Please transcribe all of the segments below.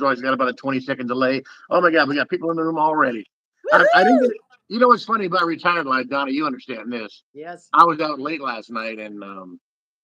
always got about a 20-second delay. Oh my God, we got people in the room already. I didn't Woohoo! get. You know what's funny about retired life, Donna? You understand this. Yes. I was out late last night, and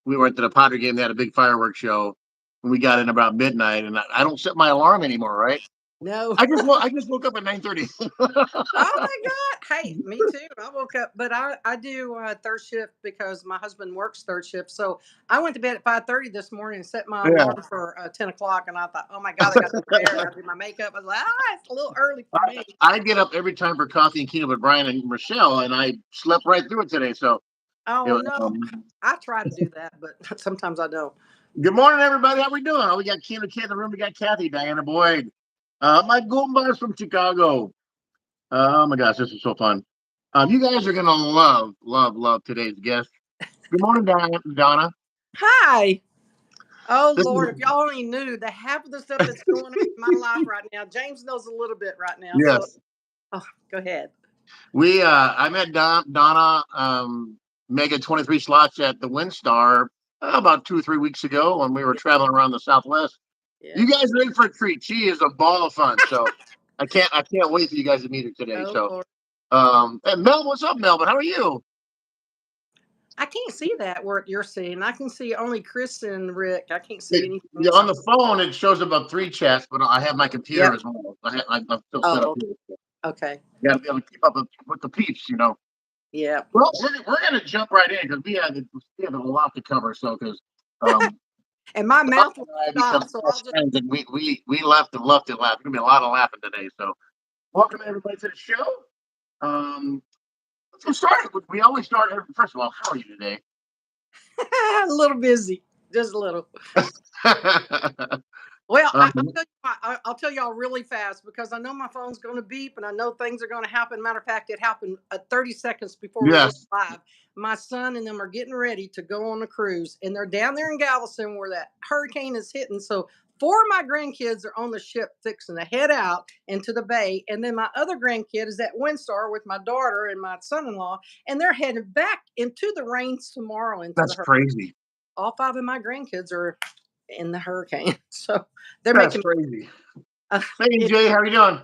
we went to the Potter game. They had a big fireworks show. And we got in about midnight, and I don't set my alarm anymore, right? No. I just woke up at 9:30. Oh my God. Hey, me too. I woke up, but I do third shift because my husband works third shift. So I went to bed at 5:30 this morning and set my Yeah. alarm for 10 o'clock. And I thought, oh my God, I got to go there. I got to do my makeup. I was like, it's a little early for me. I get up every time for coffee and keno with Brian and Michelle, and I slept right through it today. So, Oh it was, no. I try to do that, but sometimes I don't. good morning, everybody. How we doing? Oh, we got Keno Kid in the room. We got Kathy, Diana Boyd, my Goombas from Chicago. Oh my gosh, this is so fun. You guys are gonna love today's guest. Good morning, Donna. Hi. Oh This Lord, is if y'all only knew the half of the stuff that's going on in my life right now. James knows a little bit right now. So yes. go ahead. I met Donna Mega23Slots at the WinStar about 2 or 3 weeks ago when we were traveling around the Southwest. Yeah. You guys are in for a treat. She is a ball of fun. So I can't wait for you guys to meet her today. Oh So Lord. and Mel, what's up, Melvin? How are you? I can't see that where you're seeing. I can see only Chris and Rick. I can't see anything On else. the phone, it shows about 3 chats, but I have my computer Yep. as well. I'm still set up Oh, here. So okay. you got to be able to keep up with the peeps. Yeah. Well, we're going to jump right in because we have a lot to cover. So, because um, And my Donna mouth will and I become stop, so I'll best just. friends, and we left and loved it. There's going to be a lot of laughing today. So, welcome everybody to the show. Let's get started. We always start. First of all, how are you today? A little busy, just a little. Well, um, I'll tell y'all really fast because I know my phone's going to beep and I know things are going to happen. Matter of fact, it happened 30 seconds before we went yes. live. My son and them are getting ready to go on a cruise, and they're down there in Galveston where that hurricane is hitting. So 4 of my grandkids are on the ship fixing to head out into the bay, and then my other grandkid is at Windstar with my daughter and my son-in-law, and they're headed back into the rains tomorrow into That's the hurricane. crazy. All 5 of my grandkids are in the hurricane, so they're That's making. crazy. Uh, Hey, it, Jay, how are you doing?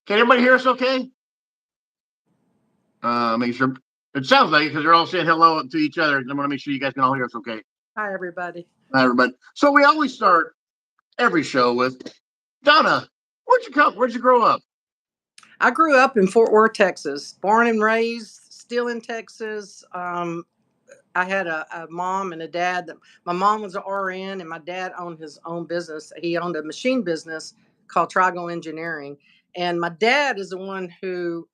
Can everybody hear us okay? Make sure. It sounds like it because they're all saying hello to each other. I want to make sure you guys can all hear us okay. Hi, everybody. Hi, everybody. So we always start every show with Donna. Where'd you come? Where'd you grow up? I grew up in Fort Worth, Texas, born and raised, still in Texas. I had a mom and a dad. My mom was an RN, and my dad owned his own business. He owned a machine business called Trigo Engineering. And my dad is the one who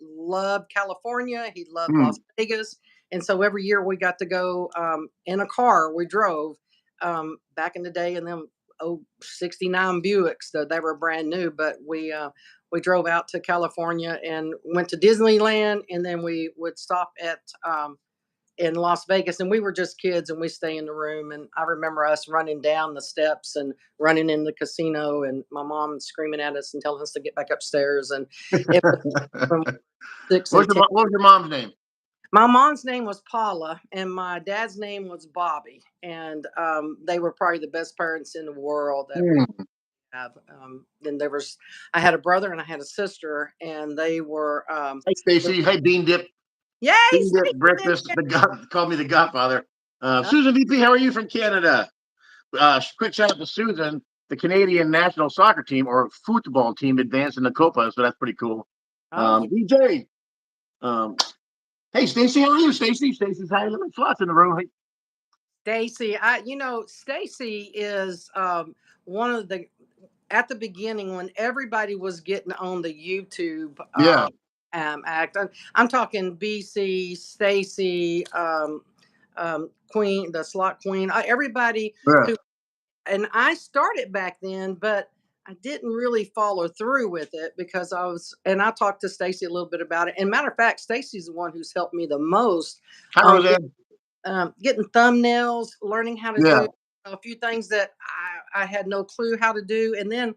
loved California. He loved Hmm. Las Vegas. And so every year we got to go in a car. We drove back in the day in them 69 Buicks. They were brand new, but we drove out to California and went to Disneyland. And then we would stop at in Las Vegas, and we were just kids, and we stay in the room. And I remember us running down the steps and running in the casino, and my mom screaming at us and telling us to get back upstairs. And it was from 6 and 10. What was your mom's name? My mom's name was Paula, and my dad's name was Bobby, and they were probably the best parents in the world that we have. Then I had a brother and I had a sister, and they were. Hey, Stacy. Hey, Bean Dip. Yay! Bean Dip breakfast. Called me the Godfather. Susan VP, how are you from Canada? Quick shout out to Susan. The Canadian national soccer team or football team advanced in the Copa, so that's pretty cool. DJ. Hey, Stacy, how are you, Stacy? Stacy's high limit slots in the room. Hey. Stacy, Stacy is one of the at the beginning when everybody was getting on the YouTube Yeah. act. I'm talking BC, Stacy, Queen, the slot queen, everybody Yeah. who, and I started back then, but I didn't really follow through with it because I talked to Stacy a little bit about it. And matter of fact, Stacy's the one who's helped me the most. Hi, Roseanne. Getting thumbnails, learning how to Yeah. do a few things that I had no clue how to do. And then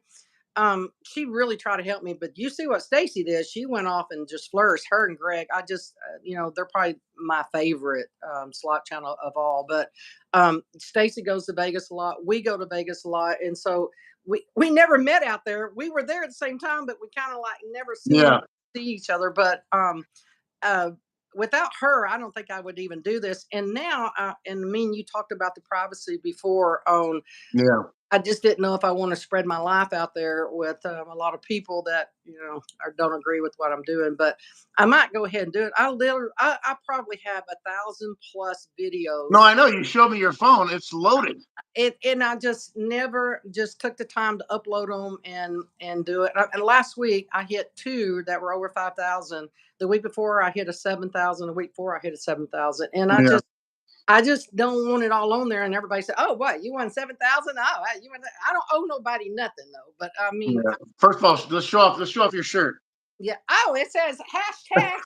she really tried to help me. But you see what Stacy did? She went off and just flourished. Her and Greg, I just, they're probably my favorite slot channel of all. But Stacy goes to Vegas a lot. We go to Vegas a lot. And so we never met out there. We were there at the same time, but we kind of like never Yeah. see each other. But uh, without her, I don't think I would even do this. And now, and me and you talked about the privacy before on Yeah. I just didn't know if I want to spread my life out there with a lot of people that don't agree with what I'm doing. But I might go ahead and do it. I probably have 1,000+ No, videos. I know. You showed me your phone. It's loaded. And I just never just took the time to upload them and do it. And last week I hit two that were over 5,000. The week before I hit a 7,000. The week before I hit a 7,000. And Yeah. I just don't want it all on there. And everybody said, "Oh, what? You won 7,000? Oh, you won." I don't owe nobody nothing though. But I mean, Yeah. First of all, let's show off. Let's show off your shirt. yeah. Oh, it says hashtag.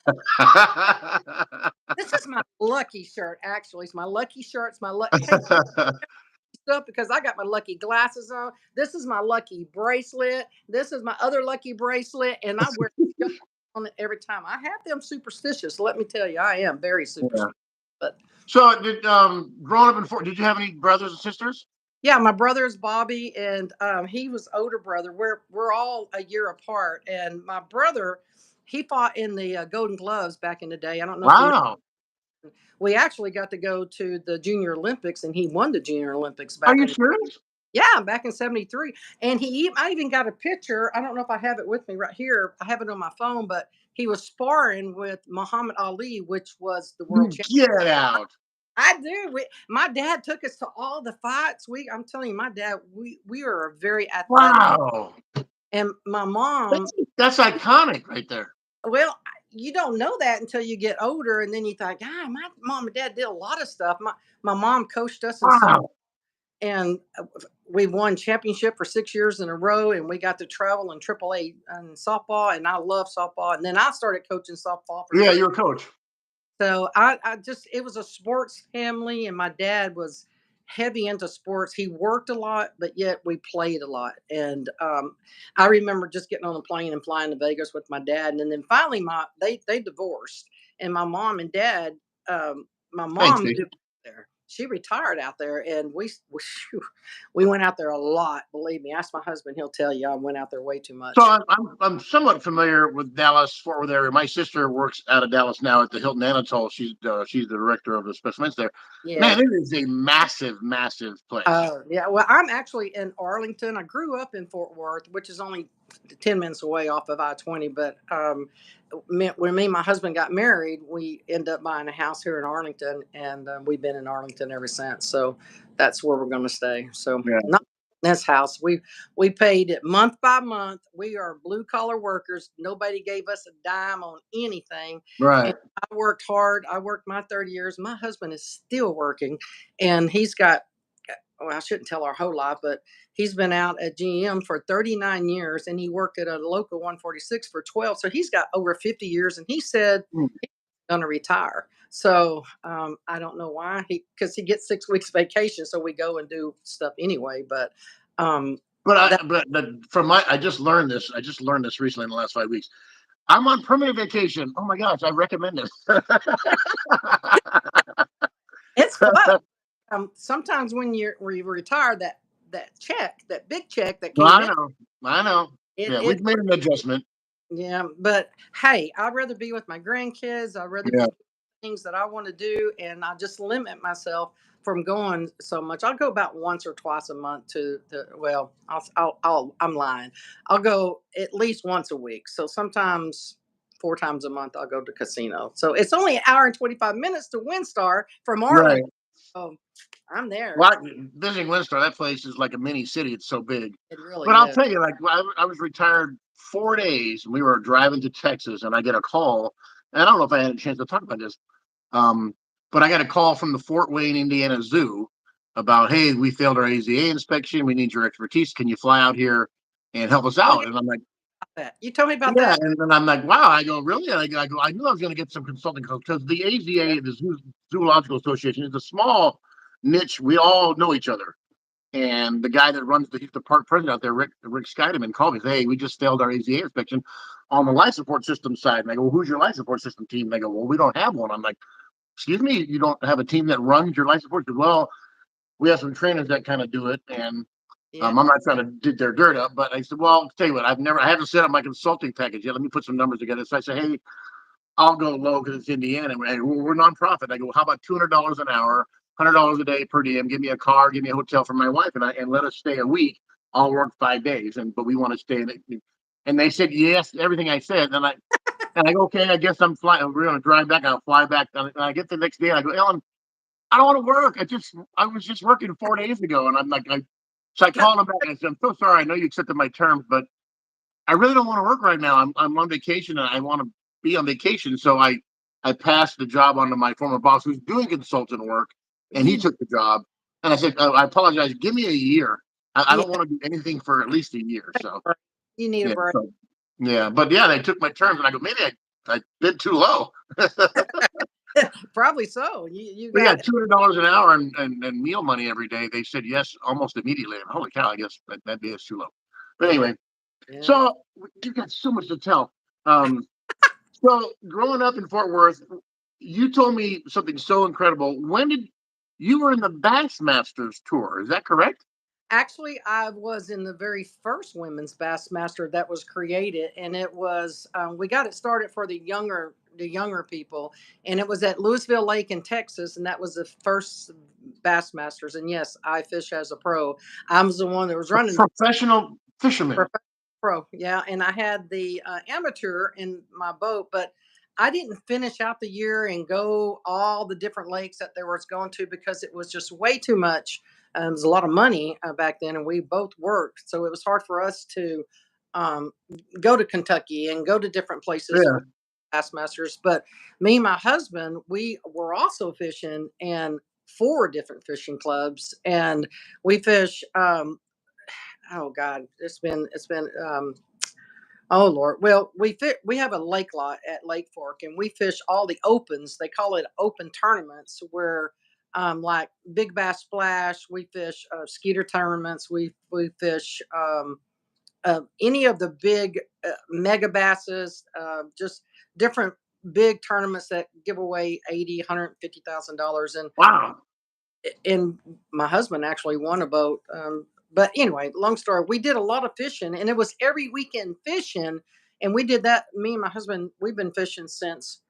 This is my lucky shirt. Actually, it's my lucky shirt. It's my lucky. Hey, stuff because I got my lucky glasses on. This is my lucky bracelet. This is my other lucky bracelet, and I wear on it every time. I have them superstitious. Let me tell you, I am very superstitious. Yeah. But So, growing up in Fort, did you have any brothers and sisters? yeah, my brother is Bobby, and he was older brother. We're all a year apart, and my brother, he fought in the Golden Gloves back in the day. I don't know if you know. Wow. We actually got to go to the Junior Olympics, and he won the Junior Olympics Are back you in. serious? Yeah, back in '73, and I even got a picture. I don't know if I have it with me right here. I have it on my phone, but he was sparring with Muhammad Ali, which was the world You champion. get out. I do. My dad took us to all the fights. I'm telling you, my dad. We are very athletic, Wow. and my mom. That's iconic right there. Well, you don't know that until you get older, and then you think, ah, my mom and dad did a lot of stuff. My mom coached us in softball, Wow. and we won championship for 6 years in a row, and we got to travel in AAA and softball, and I love softball. And then I started coaching softball for Yeah, 30. you're a coach. So I just it was a sports family, and my dad was heavy into sports. He worked a lot, but yet we played a lot. And I remember just getting on a plane and flying to Vegas with my dad, and then finally they divorced, and my mom and dad, my Thanks, mom Steve. there. She retired out there, and we went out there a lot. Believe me, ask my husband; he'll tell you I went out there way too So much. I'm somewhat familiar with Dallas, Fort Worth area. My sister works out of Dallas now at the Hilton Anatole. She's the director of the special events there. Yeah. Man, it is a massive, massive place. Yeah. Well, I'm actually in Arlington. I grew up in Fort Worth, which is only 10 minutes away off of I-20. But when me and my husband got married, we ended up buying a house here in Arlington, and we've been in Arlington ever since. So that's where we're going to stay. So Yeah. not this house. We paid it month by month. We are blue collar workers. Nobody gave us a dime on anything. Right. And I worked hard. I worked my 30 years. My husband is still working, and he's got, well, I shouldn't tell our whole life, but he's been out at GM for 39 years, and he worked at a local 146 for 12. So he's got over 50 years, and he said Hmm. he's going to retire. So I don't know why, because he gets 6 weeks vacation. So we go and do stuff anyway. But But from I just learned this. I just learned this recently in the last 5 weeks. I'm on permanent vacation. Oh my gosh, I recommend it. it's fun. Sometimes when you retire, that big check that No, came I in, know. I know. Yeah, it we've made an adjustment. yeah. But hey, I'd rather be with my grandkids. I'd rather Yeah. be things that I want to do, and I just limit myself from going so much. I'll go about once or twice a month to the. Well, I'm lying. I'll go at least once a week. So sometimes 4 times a month I'll go to casino. So it's only an hour and 25 minutes to WinStar from Right. Arlington. So I'm there. Well, visiting Windsor, that place is like a mini city. It's so big. It really But I'll is. tell you, like I was retired 4 days, and we were driving to Texas, and I get a call. And I don't know if I had a chance to talk about this, um, but I got a call from the Fort Wayne, Indiana Zoo about, hey, we failed our AZA inspection. We need your expertise. Can you fly out here and help us Oh, out? yeah, And I'm like, that. You told me about yeah. that. And then I'm like, wow. I go, really? I go, I knew I was going to get some consulting because the AZA, the Zoological Association, is a small niche. We all know each other. And the guy that runs the park president out there, Rick Scheidemann, called me. Said, hey, we just failed our AZA inspection on the life support system side. And I go, well, who's your life support system team? And they go, well, we don't have one. I'm like, excuse me, you don't have a team that runs your life support? Well, we have some trainers that kind of do it. And Yeah. I'm not trying to dig their dirt up, but I said, well, I'll tell you what, I haven't set up my consulting package yet. Let me put some numbers together. So I said, hey, I'll go low because it's Indiana. And we're nonprofit. I go, how about $200 an hour, $100 a day per diem? Give me a car, give me a hotel for my wife, and let us stay a week. I'll work 5 days, but we want to stay in it. And they said yes, everything I said. And I go, okay, I guess I'm flying. We're going to drive back. I'll fly back. And I get the next day. And I go, Ellen, I don't want to work. I was just working 4 days ago, and I'm like, so I called him back. And I said, I'm so sorry. I know you accepted my terms, but I really don't want to work right now. I'm on vacation, and I want to be on vacation. So I passed the job on to my former boss, who's doing consultant work, and he took the job. And I said, I apologize. Give me a year. I don't want to do anything for at least a year. So you need a break. But yeah, they took my terms, and I go, maybe I bid too low. Probably so. You But yeah, got $200 an hour and meal money every day. They said yes almost immediately. And holy cow, I guess that is too low. But anyway, so you got so much to tell. So growing up in Fort Worth, you told me something so incredible. When did you were in the Bassmasters tour? Is that correct? Actually, I was in the very first women's Bassmaster that was created, and it was we got it started for the younger people, and it was at Louisville Lake in Texas, and that was the first Bassmasters. And yes, I fish as a pro. I was the one that was running Professional fisherman. pro, yeah. And I had the amateur in my boat, but I didn't finish out the year and go all the different lakes that there was going to because it was just way too much. It was a lot of money back then, and we both worked, so it was hard for us to um, go to Kentucky and go to different places Yeah. for Bassmasters. But me and my husband, we were also fishing in 4 different fishing clubs, and we fish. Oh God, it's been oh Lord. Well, we have a lake lot at Lake Fork, and we fish all the opens. They call it open tournaments where like Big Bass Splash, we fish skeeter tournaments, we fish any of the big mega basses, just different big tournaments that give away 80, $150,000. Wow. And my husband actually won a boat. But anyway, long story. We did a lot of fishing, and it was every weekend fishing. And we did that. Me and my husband, we've been fishing since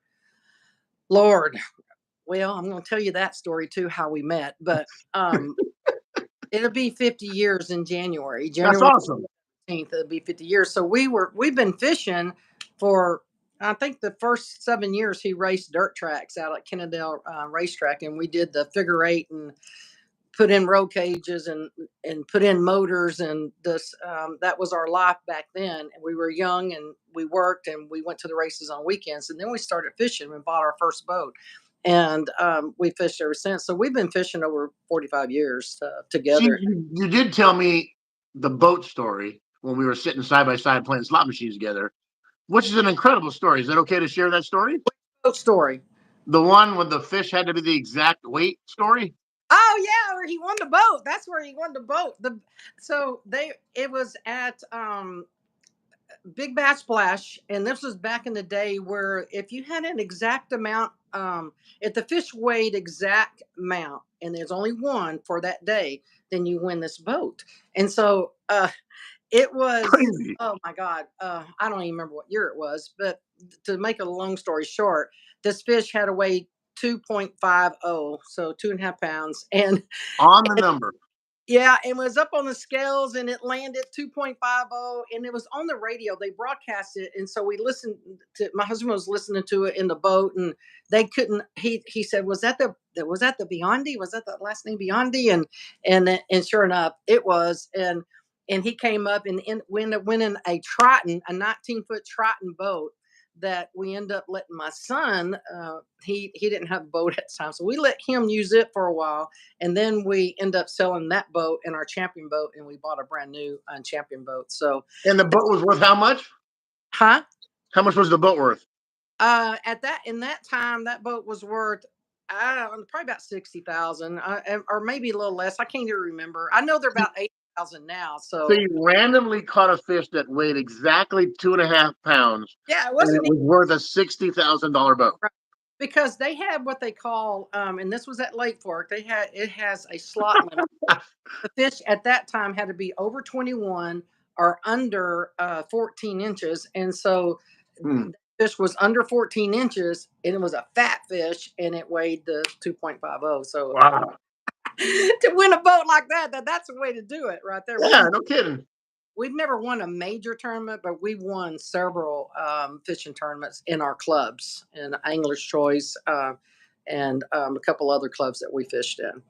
Lord. Well, I'm going to tell you that story too, how we met. But it'll be 50 years in January. That's January awesome. 15th, it'll be 50 years. So we've been fishing for. I think the first 7 years he raced dirt tracks out at Kennedale racetrack, and we did the figure eight and put in roll cages and put in motors, and this that was our life back then. And we were young, and we worked, and we went to the races on weekends, and then we started fishing and bought our first boat, and we fished ever since. So we've been fishing over 45 years See, together. you did tell me the boat story when we were sitting side by side playing slot machines together, which is an incredible story. Is it okay to share that story? Boat story. The one with the fish had to be the exact weight story? Oh yeah, where he won the boat. That's where he won the boat. It was at Big Bass Splash, and this was back in the day where if you had an exact amount, if the fish weighed exact amount, and there's only one for that day, then you win this boat. And so it was, Crazy. oh my God, I don't even remember what year it was, but to make a long story short, this fish had to weigh 2.50, so 2.5 pounds, and On the number. yeah, and was up on the scales, and it landed 2.50, and it was on the radio. They broadcast it, and so we listened to. My husband was listening to it in the boat, and they couldn't. He said, "Was that the Biondi? Was that the last name Biondi?" And sure enough, it was. And he came up and went in a Triton, a 19-foot Triton boat that we end up letting my son. He didn't have a boat at the time, so we let him use it for a while, and then we end up selling that boat and our champion boat, and we bought a brand new champion boat. So, And the boat was worth how much? huh? How much was the boat worth? In that time, that boat was worth probably about 60,000, or maybe a little less. I can't even remember. I know they're about 8,000 now. So you randomly caught a fish that weighed exactly 2.5 pounds, Yeah, it and it wasn't was worth a $60,000 boat. because they had what they call, and this was at Lake Fork. It has a slot limit. The fish at that time had to be over 21 or under 14 inches, and so Hmm. fish was under 14 inches, and it was a fat fish, and it weighed the 2.50. So Wow. to win a boat like that's the way to do it right there. Yeah, no kidding. We've never won a major tournament, but we've won several fishing tournaments in our clubs, and Angler's Choice, and a couple other clubs that we fished in.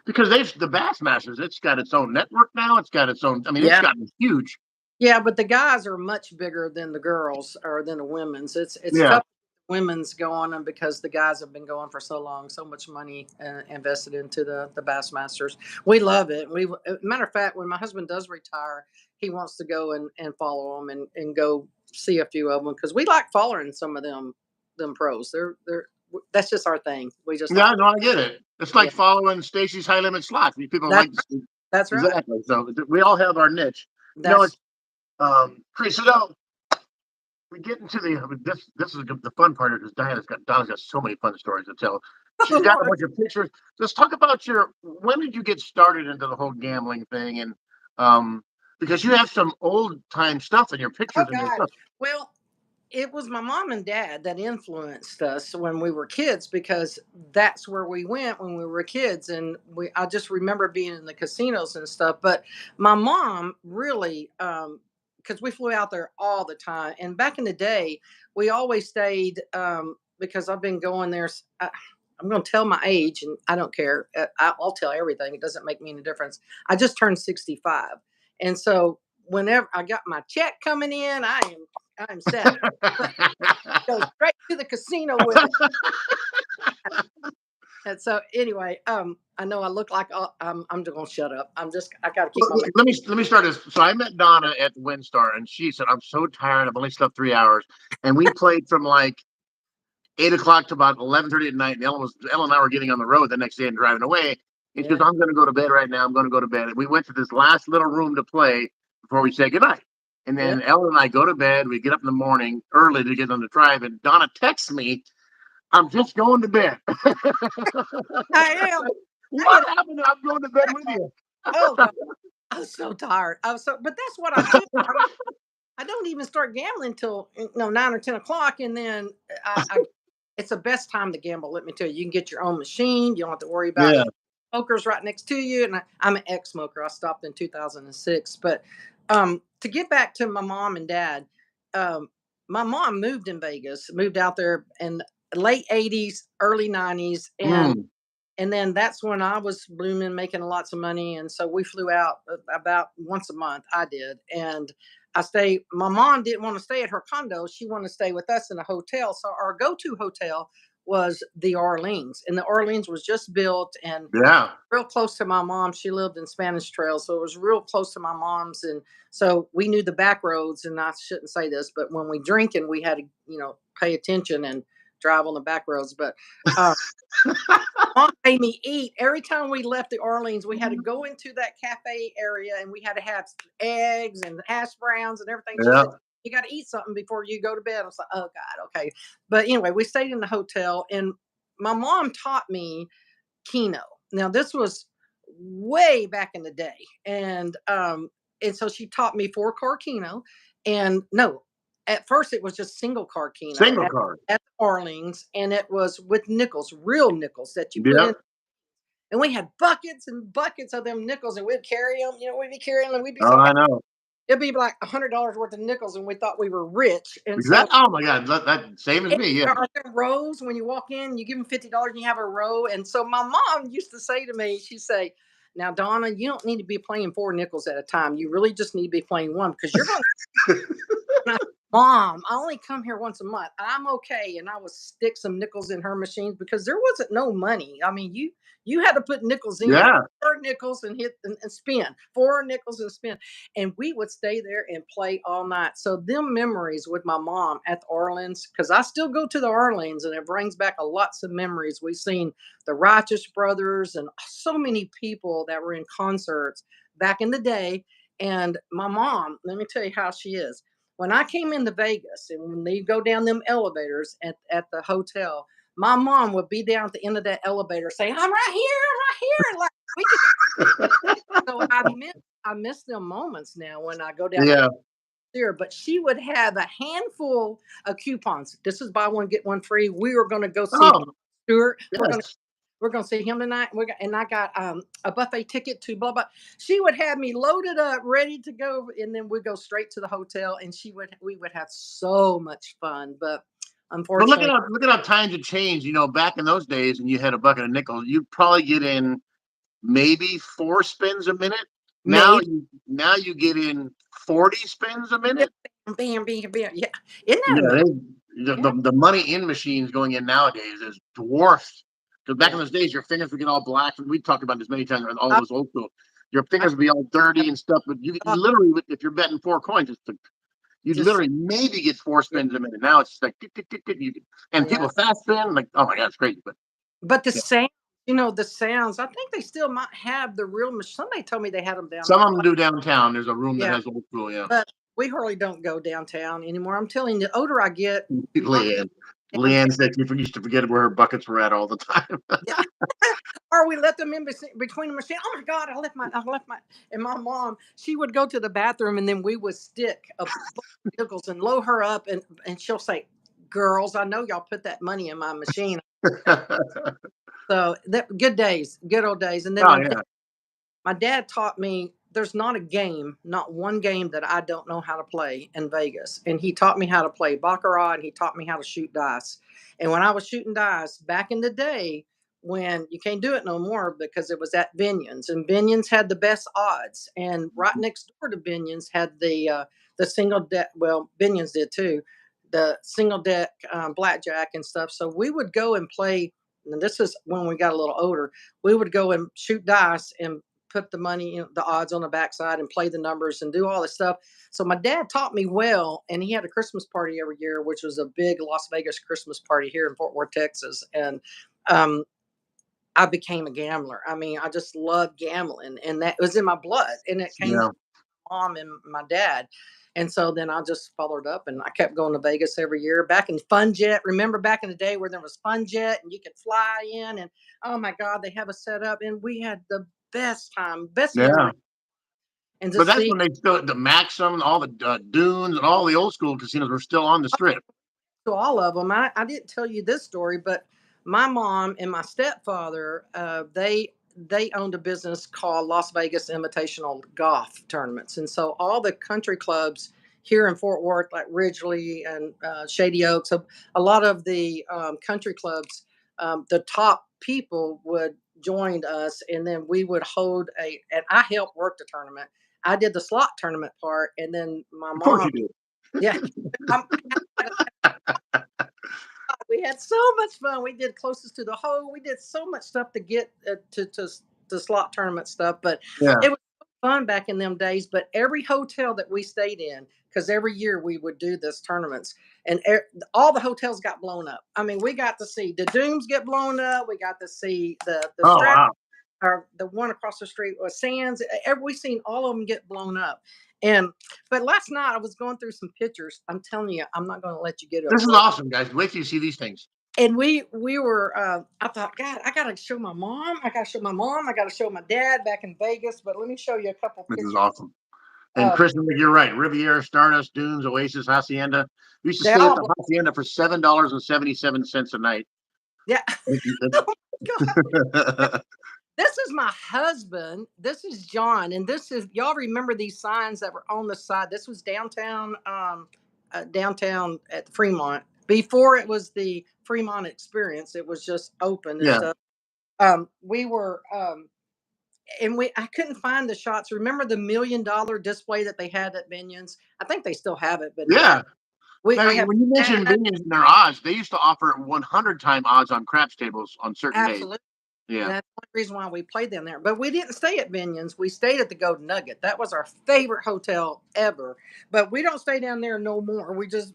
Because the Bassmasters, it's got its own network now. It's got its own. I mean, it's Yeah, gotten huge. yeah, but the guys are much bigger than the girls or than the women's. It's Yeah. tough. Women's go on them because the guys have been going for so long, so much money invested into the Bassmasters. We love it. Matter of fact, when my husband does retire, he wants to go and follow them and go see a few of them because we like following some of them pros. They're that's just our thing. We just like Yeah, no, I get it. It's like yeah. following Stacy's High Limit Slots. People That's like to see. that's right. Exactly. So we all have our niche. That's It's Chris. We get into this is the fun part because Donna's got so many fun stories to tell. oh She's got a Lord. bunch of pictures. Let's talk about when did you get started into the whole gambling thing and because you have some old time stuff in your Oh pictures and your God. stuff. Well, it was my mom and dad that influenced us when we were kids because that's where we went when we were kids, and I just remember being in the casinos and stuff. But my mom really, because we flew out there all the time, and back in the day we always stayed, because I've been going there. I'm going to tell my age, and I don't care. I'll tell everything. It doesn't make me any difference. I just turned 65, and so whenever I got my check coming in, I'm set. Go straight to the casino with it. And so anyway, I know I look like I'm just gonna shut up. I gotta keep Well, my mouth. let me start this. So I met Donna at the WinStar, and she said, "I'm so tired. I've only slept 3 hours." And we played from like 8 o'clock to about 11:30 at night. And Ellen and I were getting on the road the next day and driving away. And she goes, Yeah, "I'm going to go to bed right now. I'm going to go to bed." And we went to this last little room to play before we say goodnight. And yeah. then Ellen and I go to bed. We get up in the morning early to get on the drive. And Donna texts me, "I'm just going to bed." I am. I What get happened? I'm going to bed with you. oh God, I'm so tired. But that's what I do. I don't even start gambling till 9 or 10 o'clock, and then it's the best time to gamble. Let me tell you, you can get your own machine. You don't have to worry about Yeah. smokers right next to you. And I'm an ex-smoker. I stopped in 2006. But to get back to my mom and dad, um, my mom moved in Vegas, moved out there in late 80s, early 90s, Mm. and then that's when I was blooming, making lots of money. And so we flew out about once a month. I did. And I stayed. My mom didn't want to stay at her condo. She wanted to stay with us in a hotel. So our go to hotel was the Orleans. And the Orleans was just built and Yeah. real close to my mom. She lived in Spanish Trail. So it was real close to my mom's. And so we knew the back roads. And I shouldn't say this, but when we drinking, we had to, pay attention and drive on the back roads. But uh, mom made me eat every time we left the Orleans. We had to go into that cafe area and we had to have eggs and hash browns and everything. She said, Yeah. "You got to eat something before you go to bed." I was like, "Oh God, okay." But anyway, we stayed in the hotel, and my mom taught me keno. Now this was way back in the day, and so she taught me 4 card keno, and no, at first it was just single card keno Single card. at Orleans, and it was with nickels, real nickels that you put Yeah. in. And we had buckets and buckets of them nickels, and we'd carry them. We'd be carrying them. We'd be Oh, so I happy. know. It'd be like $100 worth of nickels, and we thought we were rich. And so, Exactly. Oh my God. That same as and me. Yeah. there are there rows when you walk in. You give them $50, and you have a row. And so, my mom used to say to me, she'd say, "Now, Donna, you don't need to be playing 4 nickels at a time. You really just need to be playing one because you're going to." Mom, I only come here once a month. I'm okay. And I would stick some nickels in her machines because there wasn't no money. I mean, you had to put nickels in. Yeah. 4 nickels and hit and spin. 4 nickels and spin. And we would stay there and play all night. So them memories with my mom at the Orleans, because I still go to the Orleans and it brings back a lots of memories. We've seen the Righteous Brothers and so many people that were in concerts back in the day. And my mom, let me tell you how she is when I came into Vegas and when they go down them elevators at the hotel, my mom would be down at the end of that elevator saying, I'm right here. Like we could, so I miss them moments now when I go down Yeah. there. But she would have a handful of coupons. This is buy one, get one free. We were gonna go see Oh, Stewart. yes. We're gonna see him tonight. And I got a buffet ticket to blah blah. She would have me loaded up, ready to go, and then we'd go straight to the hotel. And we would have so much fun. But But unfortunately, look at how times have changed. You know, back in those days, and you had a bucket of nickels, you'd probably get in maybe 4 spins a minute. maybe Now you get in 40 spins a minute. bam, bam, bam. Yeah, isn't that Yeah, amazing? the money in machines going in nowadays is dwarfed. Because back in Yeah. those days, your fingers would get all black. And we talked about this many times. All I, those old school, your I, fingers would be all dirty and stuff. But you uh, literally, if you're betting 4 coins, you'd just literally maybe get 4 yeah, spins a minute. Now it's like tick, tick, tick, tick, and yeah. people fast spin like, oh my god, it's crazy. But But the yeah. sound, the sounds. I think they still might have the real machine. Somebody told me they had them down Some there. of them do downtown. There's a room that Yeah, has old school. Yeah, but we hardly don't go downtown anymore. I'm telling you, the older I get, my Leanne. downtown, Leanne said she used to forget where her buckets were at all the time. yeah. Or we let them in between the machine. Oh my God, I left my, and my mom, she would go to the bathroom and then we would stick a vehicles and load her up and she'll say, girls, I know y'all put that money in my machine. Oh So that good days, good old days. And then yeah. my dad taught me there's not a game, not one game that I don't know how to play in Vegas. And he taught me how to play Baccarat and he taught me how to shoot dice. And when I was shooting dice back in the day, when you can't do it no more because it was at Binion's and Binion's had the best odds. And right next door to Binion's had the single deck. Well, Binion's did too, the single deck blackjack and stuff. So we would go and play. And this is when we got a little older. We would go and shoot dice and put the money, the odds on the backside and play the numbers and do all this stuff. So my dad taught me well, and he had a Christmas party every year, which was a big Las Vegas Christmas party here in Fort Worth, Texas. And um, I became a gambler. I mean, I just loved gambling, and that was in my blood, and it came Yeah. from mom and my dad. And so then I just followed up and I kept going to Vegas every year. Back in Fun Jet, remember back in the day where there was Fun Jet and you could fly in and oh my God, they have a setup and we had the best time, best Yeah. memory. And to But that's see when they still the Maxim, all the Dunes, and all the old school casinos were still on the strip. to all of them, I didn't tell you this story, but my mom and my stepfather, they owned a business called Las Vegas Invitational Golf Tournaments, and so all the country clubs here in Fort Worth, like Ridgely and Shady Oaks, a lot of the country clubs, the top people would join us, and then we would hold and I helped work the tournament. I did the slot tournament part, and then my Of course mom, you do. yeah, I'm, we had so much fun. We did closest to the hole. We did so much stuff to get to slot tournament stuff, but Yeah. it was fun back in them days. But every hotel that we stayed in, because every year we would do this tournaments, and all the hotels got blown up. I mean, we got to see the Dooms get blown up. We got to see the Oh Strat wow. or the one across the street was Sands. We seen all of them get blown up. And but last night I was going through some pictures. I'm telling you, I'm not going to let you get This is upset. awesome, guys. Wait till you see these things. And we were I thought, God, I gotta show my mom, I gotta show my mom, I gotta show my dad back in Vegas, but let me show you a couple This is pictures. awesome. And um Kristen, you're right. Riviera, Stardust, Dunes, Oasis, Hacienda. We used to they stay at all the Hacienda for $7.77 a night. yeah. That's- Oh my God. This is my husband, this is John, and this is, y'all remember these signs that were on the side? This was downtown, downtown at the Fremont before it was the Fremont Experience. It was just open and yeah. stuff. We were and I couldn't find the shots. Remember the $1 million display that they had at Binion's? I think they still have it, but Yeah. I Now, have when you mentioned minions and their odds, they used to offer 100-time odds on craps tables on certain days. absolutely. And Yeah. that's one reason why we played them there. But we didn't stay at Binion's. We stayed at the Golden Nugget. That was our favorite hotel ever. But we don't stay down there no more. We just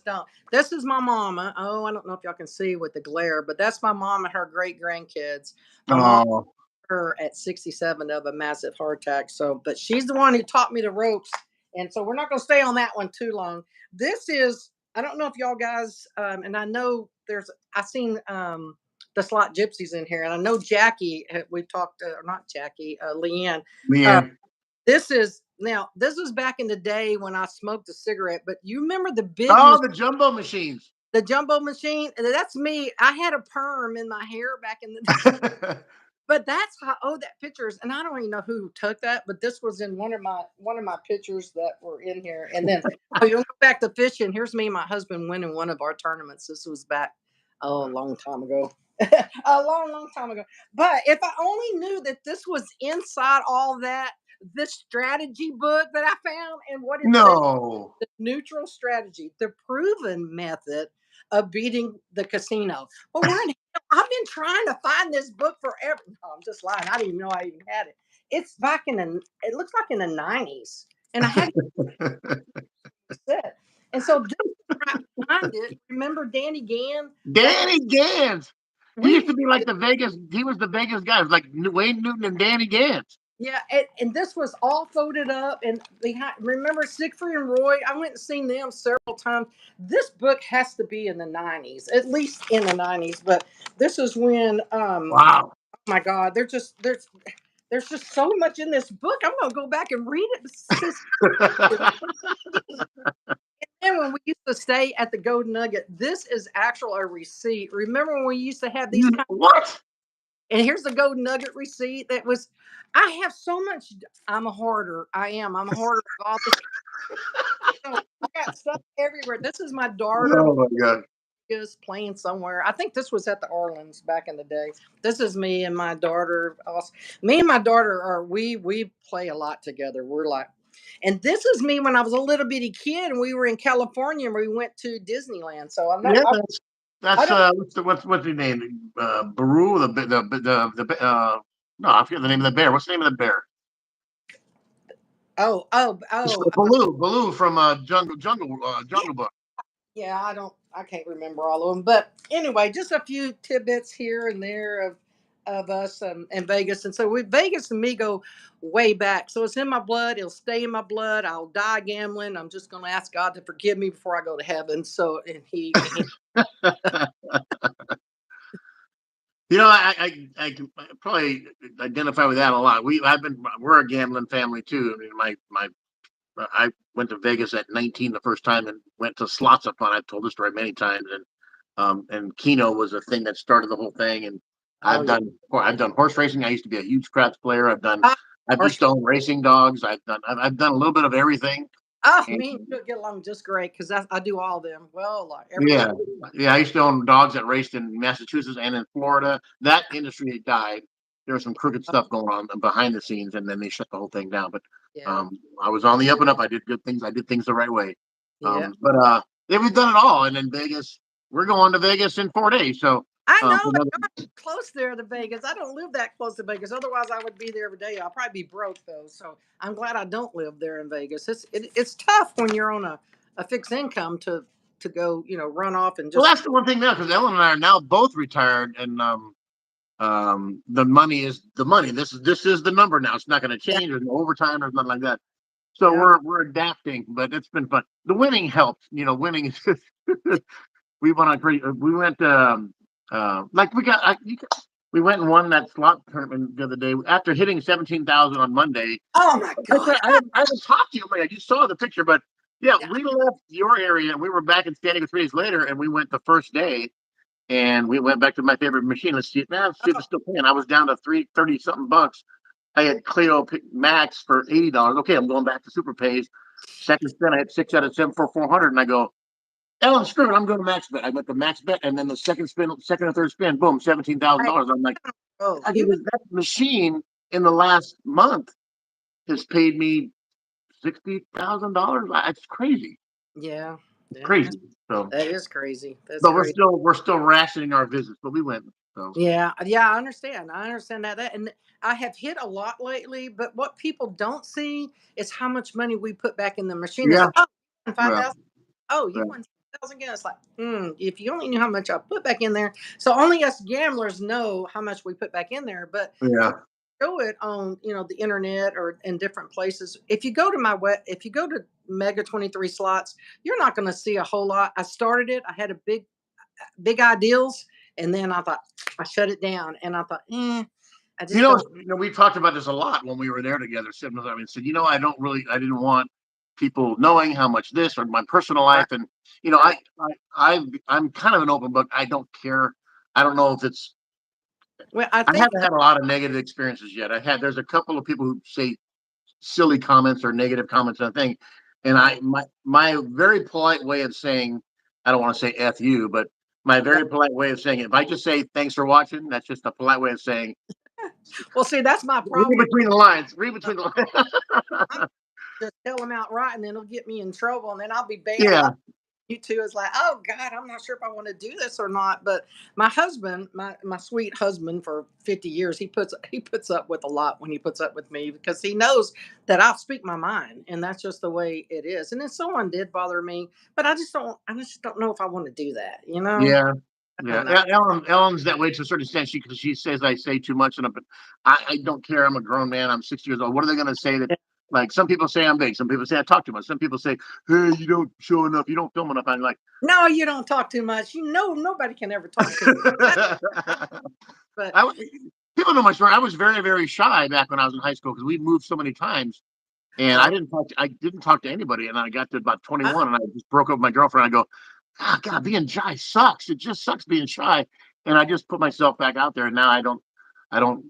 don't. This is my mama. Oh, I don't know if y'all can see with the glare, but that's my mom and her great grandkids. My mom, Oh, her at 67 of a massive heart attack. So, but she's the one who taught me the ropes. And so we're not going to stay on that one too long. This is I don't know if y'all guys, and I know I seen the slot gypsies in here, and I know Jackie. We talked, or not Jackie, Leanne. Uh, Leanne. this was back in the day when I smoked a cigarette. But you remember the big, Oh, the jumbo machines. the jumbo machine? That's me. I had a perm in my hair back in the day. But that's how that pictures, and I don't even know who took that, but this was in one of my pictures that were in here. And then you go back to fishing. Here's me and my husband winning one of our tournaments. This was back a long time ago. A long time ago. But if I only knew that this was inside all that, this strategy book that I found, and what it said, No. the neutral strategy, the proven method of beating the casino. Well, I've been trying to find this book forever. No, I'm just lying. I didn't even know I even had it. It's back it looks like in the 90s. And I had it. And so just try to find it. Remember Danny Gann? Danny Gans. He used to We be like the Vegas. He was the Vegas guy. It was like Wayne Newton and Danny Gans. Yeah, and this was all folded up. And behind, remember Siegfried and Roy? I went and seen them several times. This book has to be in the 90s, at least in the 90s. But this is when, Wow. oh my God, there's just so much in this book. I'm gonna go back and read it. And when we used to stay at the Golden Nugget, this is actual a receipt. Remember when we used to have these What? and here's the Golden Nugget receipt that was. I have so much. I'm a hoarder. I am. I'm a hoarder of all this. So I got stuff everywhere. This is my daughter Oh my God. is playing somewhere. I think this was at the Orleans back in the day. This is me and my daughter. Also, me and my daughter we play a lot together. We're like, and this is me when I was a little bitty kid and we were in California and we went to Disneyland. So I'm not. Yeah, I that's don't. what's his name? Baru, no, I forget the name of the bear. What's the name of the bear? It's Oh. Baloo from Jungle Book. Yeah, I can't remember all of them. But anyway, just a few tidbits here and there of us in Vegas. And so Vegas and me go way back. So it's in my blood. It'll stay in my blood. I'll die gambling. I'm just going to ask God to forgive me before I go to heaven. So, and he You know, I can probably identify with that a lot. We're a gambling family too. I mean, I went to Vegas at 19 the first time and went to slots upon. I've told this story many times, and keno was a thing that started the whole thing. And oh, yeah. I've done horse racing. I used to be a huge craps player. Oh, I've used to own racing dogs. I've done a little bit of everything. And, me and you get along just great because I do all of them. Well, like yeah, yeah. I used to own dogs that raced in Massachusetts and in Florida. That industry died. There was some crooked stuff going on behind the scenes, and then they shut the whole thing down. But yeah, I was on the up and up. I did good things. I did things the right way. yeah. Yeah, we've done it all. And in Vegas, we're going to Vegas in 4 days. So I know for that another- you're close there to Vegas. I don't live that close to Vegas. Otherwise, I would be there every day. I'll probably be broke though. So I'm glad I don't live there in Vegas. It's tough when you're on a fixed income to go, run off and well, just. that's the one thing now because Ellen and I are now both retired, and the money is the money. This is the number now. It's not going to Yeah, change. There's no overtime or nothing like that. So yeah. we're adapting, but it's been fun. The winning helps. Winning is just we went on great. We went like we went and won that slot tournament the other day after hitting 17,000 on Monday. Oh my God. I haven't talked to you. I just saw the picture, but yeah, Yeah. we left your area and we were back in San Diego 3 days later, and we went the first day. And we went back to my favorite machine. Let's see if it's still paying. I was down to 330 something bucks. I had Clio Max for $80. Okay, I'm going back to Super Pays. Second spin, I had 6 out of 7 for 400, and I go, Ellen, screw it, I'm going to max bet. I went to max bet, and then the second or third spin, boom, $17,000. I'm like, Oh, I mean, that machine in the last month has paid me $60,000. It's crazy, yeah. crazy. So, That is crazy. That's but crazy. we're still rationing our visits, but we went. So Yeah, I understand. I understand that. And I have hit a lot lately, but what people don't see is how much money we put back in the machine. It's yeah, like, oh, you won yeah, 5,000. Oh, you yeah. won 10,000 again. It's like, if you only knew how much I put back in there. So only us gamblers know how much we put back in there. But Yeah. show it on, the internet or in different places. If you go to Mega23Slots, you're not going to see a whole lot. I started it. I had a big ideals, and then I thought I shut it down, and I thought, I just don't. We talked about this a lot when we were there together. I mean, said, I didn't want people knowing how much this or my personal life, and I'm kind of an open book. I don't care. I don't know if it's. Well, I haven't had a lot of negative experiences yet. There's a couple of people who say silly comments or negative comments on thing, and my very polite way of saying, I don't want to say F you, but my very polite way of saying it, if I just say thanks for watching, that's just a polite way of saying. Well, see, that's my problem. Read between the lines. Read between the lines. Just tell them outright, and then it'll get me in trouble, and then I'll be banned. Yeah. YouTube is like, oh God, I'm not sure if I want to do this or not. But my husband, my sweet husband for 50 years, he puts up with a lot when he puts up with me, because he knows that I speak my mind, and that's just the way it is. And if someone did bother me, but I just don't know if I want to do that, Yeah. Yeah, Ellen's that way to a certain extent. Because she says I say too much, but I don't care. I'm a grown man. I'm 60 years old. What are they going to say that? Like, some people say I'm big. Some people say I talk too much. Some people say, hey, you don't show enough. You don't film enough. I'm like, no, you don't talk too much. Nobody can ever talk too much. But people know my story. I was very, very shy back when I was in high school, because we moved so many times, and I didn't talk to anybody. And I got to about 21, and I just broke up with my girlfriend. I go, God, being shy sucks. It just sucks being shy. And I just put myself back out there. And now I don't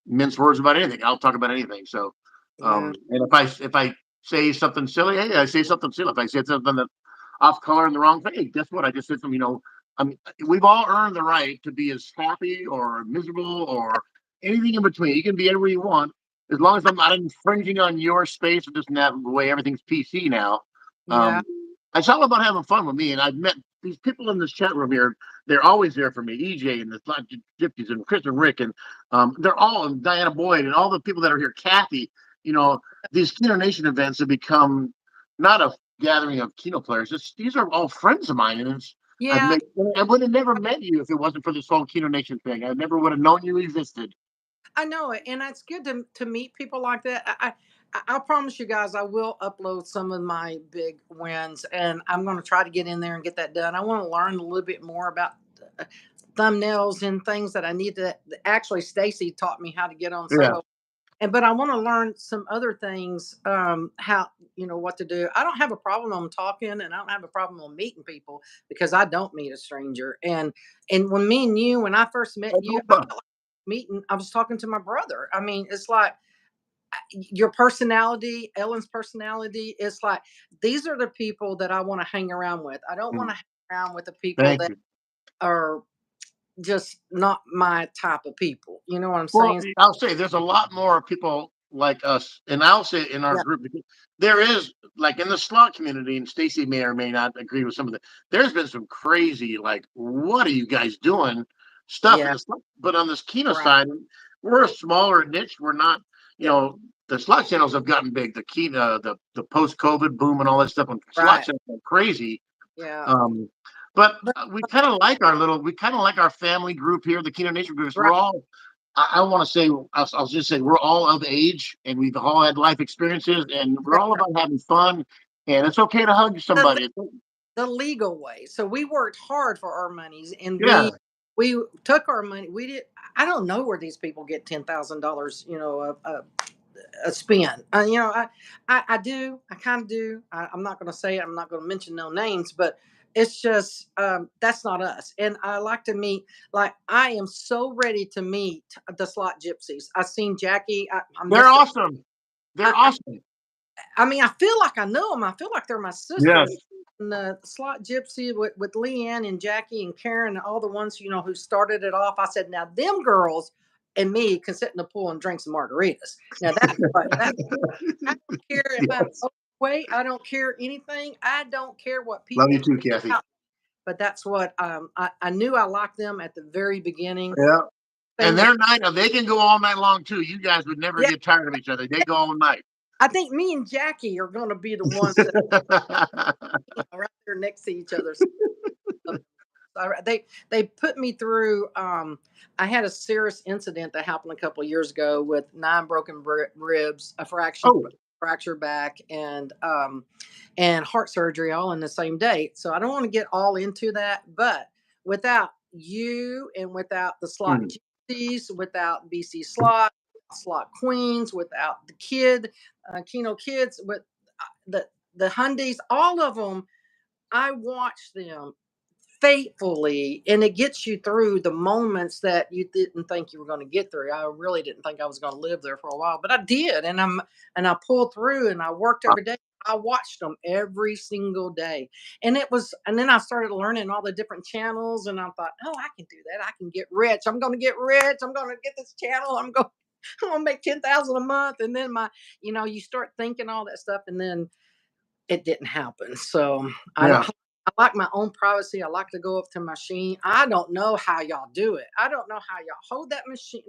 mince words about anything. I'll talk about anything. So, and if I say something silly, hey, I say something silly. If I say something that's off color in the wrong thing, hey, guess what? I just said something. I mean, we've all earned the right to be as happy or miserable or anything in between. You can be anywhere you want, as long as I'm not infringing on your space or just in that way. Everything's PC now. It's all about having fun with me. And I've met these people in this chat room here. They're always there for me. EJ and the Gypsies and Chris and Rick, and they're all, and Diana Boyd, and all the people that are here. Kathy, these Keno Nation events have become not a gathering of Keno players. These are all friends of mine, and I would have never met you if it wasn't for this whole Keno Nation thing. I never would have known you existed. I know it, and it's good to meet people like that. I promise you guys, I will upload some of my big wins, and I'm going to try to get in there and get that done. I want to learn a little bit more about thumbnails and things that I need to. Actually, Stacy taught me how to get on some of them. But I want to learn some other things, how, what to do. I don't have a problem on talking, and I don't have a problem on meeting people, because I don't meet a stranger. And when I first met you, I felt like meeting, I was talking to my brother. I mean, it's like your personality, Ellen's personality. It's like, these are the people that I want to hang around with. I don't want to hang around with the people that are just not my type of people. You know what I'm saying? I'll say there's a lot more people like us, and I'll say in our group, there is, like, in the slot community, and Stacy may or may not agree with some of there's been some crazy, like, what are you guys doing stuff in the slot, but on this Keno side, we're a smaller niche. We're not, the slot channels have gotten big. The Keno, the post-COVID boom and all that stuff, when slot channels went crazy. But we kind of like our family group here, the Keno Nation groups. We're all, I want to say, I'll just say, we're all of age, and we've all had life experiences, and we're all about having fun, and it's okay to hug somebody. The legal way. So we worked hard for our monies, and we took our money. I don't know where these people get $10,000, a spin. I do. I kind of do. I'm not going to say it. I'm not going to mention no names, but it's just, that's not us. And I like to meet, like, I am so ready to meet the slot gypsies. I've seen Jackie. They're awesome. They're awesome. I mean, I feel like I know them. I feel like they're my sisters. Yes. And the slot gypsy with Leanne and Jackie and Karen and all the ones, who started it off. I said, now them girls and me can sit in the pool and drink some margaritas. Now that's what I don't care if I'm overweight. I don't care anything. I don't care what people. Love you too, Kathy. But that's what I knew. I liked them at the very beginning. Yeah. And their night, they can go all night long too. You guys would never get tired of each other. They go all night. I think me and Jackie are going to be the ones that right there next to each other. They put me through. I had a serious incident that happened a couple of years ago with 9 broken ribs, a fraction fractured back, and heart surgery all in the same day. So I don't want to get all into that, but without you and without the slot Mhm. QCs, without BC slot queens, without the Keno kids, with the Hundies, all of them, I watch them faithfully, and it gets you through the moments that you didn't think you were going to get through. I really didn't think I was going to live there for a while, but I did, and I pulled through, and I worked every day. I watched them every single day, and then I started learning all the different channels, and I thought, oh, I can do that. I can get rich. I'm going to get rich. I'm going to get this channel. I'm going to make 10,000 a month, and then you start thinking all that stuff, and then it didn't happen. So Yeah. I like my own privacy. I like to go up to my machine. I don't know how y'all do it. I don't know how y'all hold that machine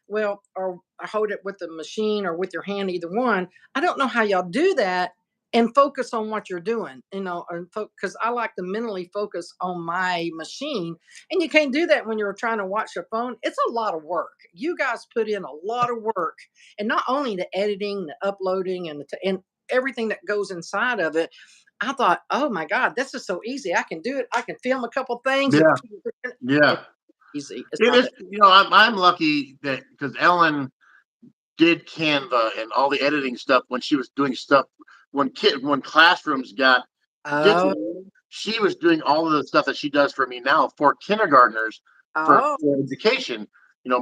or hold it with the machine or with your hand, either one. I don't know how y'all do that and focus on what you're doing, because I like to mentally focus on my machine. And you can't do that when you're trying to watch your phone. It's a lot of work. You guys put in a lot of work, and not only the editing, the uploading, and everything that goes inside of it. I thought, oh my God, this is so easy. I can do it. I can film a couple things. Yeah. It's Yeah. easy. It's It not is, that. I'm lucky that because Ellen did Canva and all the editing stuff when she was doing stuff when classrooms got Oh, digital. She was doing all of the stuff that she does for me now for kindergartners oh, for education.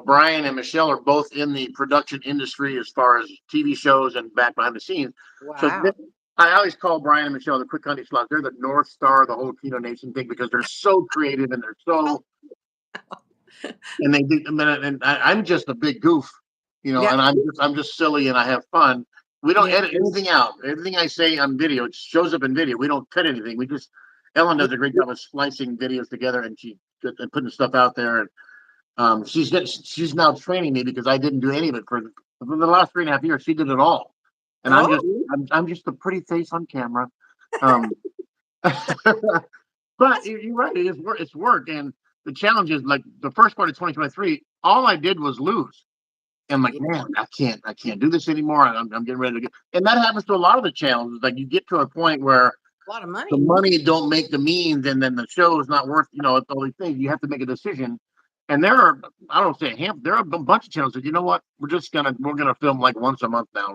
Brian and Michelle are both in the production industry as far as TV shows and back behind the scenes. So wow. I always call Brian and Michelle the quick hunting slots. They're the North Star of the whole Keno Nation thing because they're so creative and they're so and they do, and I'm just a big goof, Yeah. and I'm just silly and I have fun. We don't Yeah. edit anything out. Everything I say on video, it shows up in video. We don't cut anything. Ellen Yeah. does a great job of splicing videos together and putting stuff out there. And she's now training me because I didn't do any of it for the last 3.5 years. She did it all, and I'm Oh, just I'm just a pretty face on camera. Um, But you're right. It is work. It's work, and the challenge is like the first part of 2023. All I did was lose. And I'm like, yeah, man, I can't do this anymore. I'm getting ready to get. And that happens to a lot of the challenges. Like you get to a point where a lot of the money. money don't make the means, and then the show is not worth. All these things. You have to make a decision. And there are, I don't say a handful. There are a bunch of channels that we're gonna film like once a month now.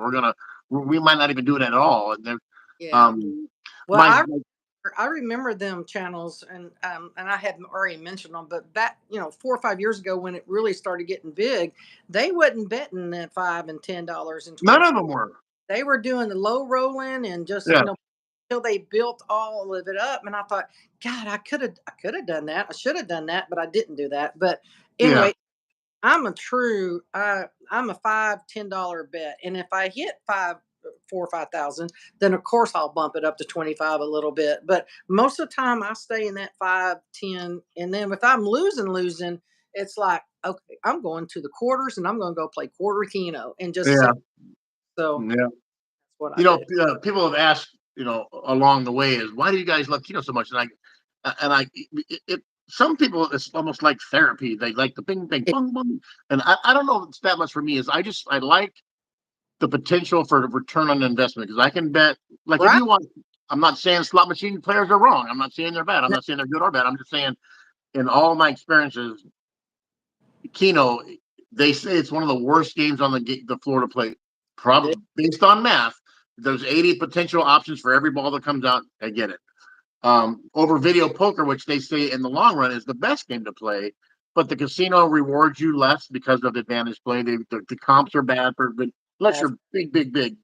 We might not even do it at all. And then Yeah. um Well, my I remember them channels, and I hadn't already mentioned them, but back 4 or 5 years ago when it really started getting big, they wasn't betting at $5 and $10 and none 20. of them were. They were doing the low rolling and just Yeah. till they built all of it up. And I thought, God, I could have done that. I should have done that, but I didn't do that. But Yeah. anyway, I'm a $5, $10 bet. And if I hit 4 or 5 thousand, then of course I'll bump it up to 25 a little bit. But most of the time I stay in that 5, 10. And then if I'm losing, it's like, okay, I'm going to the quarters and I'm going to go play quarter keno and just sit. Yeah. So Yeah. that's what I do. People have asked, along the way is why do you guys love keto so much? Some people it's almost like therapy. They like the bing bang It- bung bung, and I don't know if it's that much for me. Is I like the potential for return on investment because I can bet. Like if right? you want, I'm not saying slot machine players are wrong. I'm not saying they're bad. I'm No, not saying they're good or bad. I'm just saying in all my experiences, Keno, they say it's one of the worst games on the floor to play. it- Probably based on math, there's 80 potential options for every ball that comes out. I get it. Over video poker, which they say in the long run is the best game to play, but the casino rewards you less because of advantage play. The comps are bad unless that's you're big, big, big.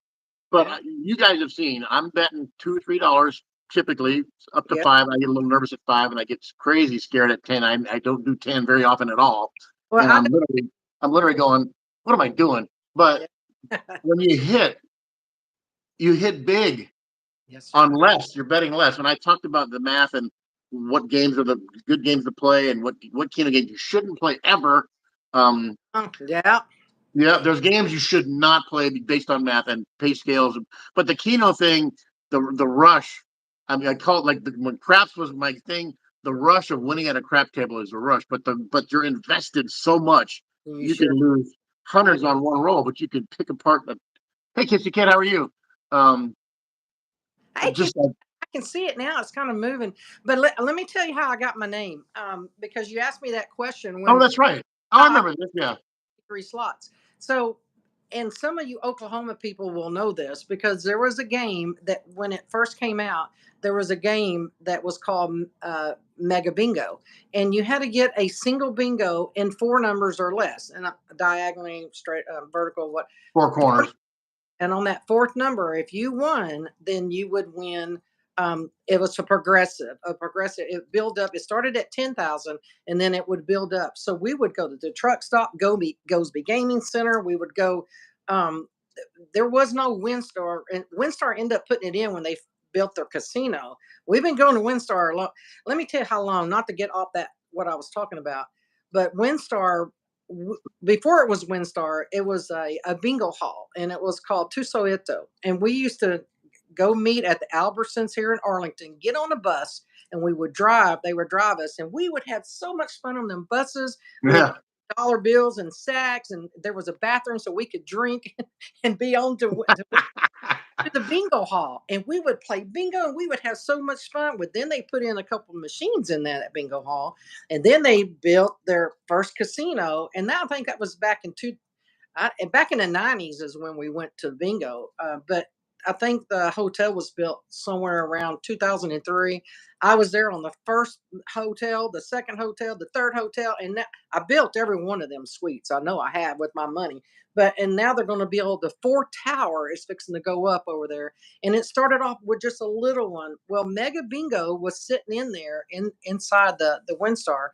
But yeah, you guys have seen, I'm betting $2 or $3 typically up to yeah. five. I get a little nervous at five, and I get crazy scared at 10. I don't do 10 very often at all, Well, and I'm literally going, what am I doing? But yeah. when you hit big Yes, on sir. less. You're betting less. When I talked about the math and what games are the good games to play and what Keno games you shouldn't play ever. Yeah. Yeah, there's games you should not play based on math and pay scales. But the Keno thing, the rush. I mean, I call it like when craps was my thing. The rush of winning at a crap table is a rush, but you're invested so much. You You can sure? lose hundreds on one roll, but you can pick apart the. Hey, Kitsy Kid, how are you? I can just like, I can see it now. It's kind of moving. But let me tell you how I got my name. Because you asked me that question oh, when that's right. Oh, I I remember this. Yeah. 3 slots. So, and some of you Oklahoma people will know this because there was a game that when it first came out, there was a game that was called Mega Bingo, and you had to get a single bingo in 4 numbers or less, and diagonally, straight, vertical, what. Four corners. And on that fourth number, if you won, then you would win. It was a progressive. A progressive. It built up. It started at 10,000, and then it would build up. So we would go to the truck stop, Gosby Gaming Center. We would go. Um, there was no WinStar, and WinStar ended up putting it in when they built their casino. We've been going to WinStar a lot. Let me tell you how long. Not to get off that what I was talking about, but WinStar before it was WinStar, it was a bingo hall, and it was called Tusoito. And we used to go meet at the Albertsons here in Arlington, get on a bus, and we would drive. They would drive us, and we would have so much fun on them buses with Yeah. dollar bills and sacks, and there was a bathroom so we could drink and be on to the bingo hall, and we would play bingo, and we would have so much fun with. Then they put in a couple of machines in that bingo hall, and then they built their first casino, and now I think that was back in the 90s is when we went to bingo. But I think the hotel was built somewhere around 2003. I was there on the first hotel, the second hotel, the third hotel, and I built every one of them suites. I know I have with my money. And now they're going to build the fourth tower is fixing to go up over there. And it started off with just a little one. Well, Mega Bingo was sitting in there inside the WinStar,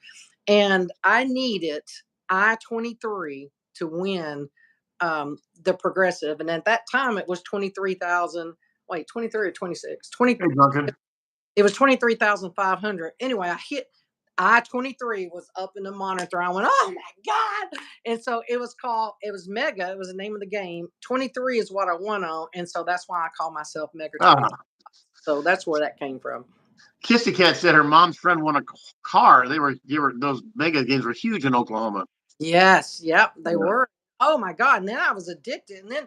and I needed I-23 to win the progressive. And at that time, it was 23,000. Wait, 23 or 26? 20. Hey, Duncan. It was 23,500. Anyway, I hit I-23 was up in the monitor. I went, oh my God. And so it was Mega. It was the name of the game. 23 is what I won on. And so that's why I call myself Mega 20. Ah, So that's where that came from. Kissy Cat said her mom's friend won a car. They were those mega games were huge in Oklahoma. Yes. Yep. They Yeah. were. Oh my God. And then I was addicted. And then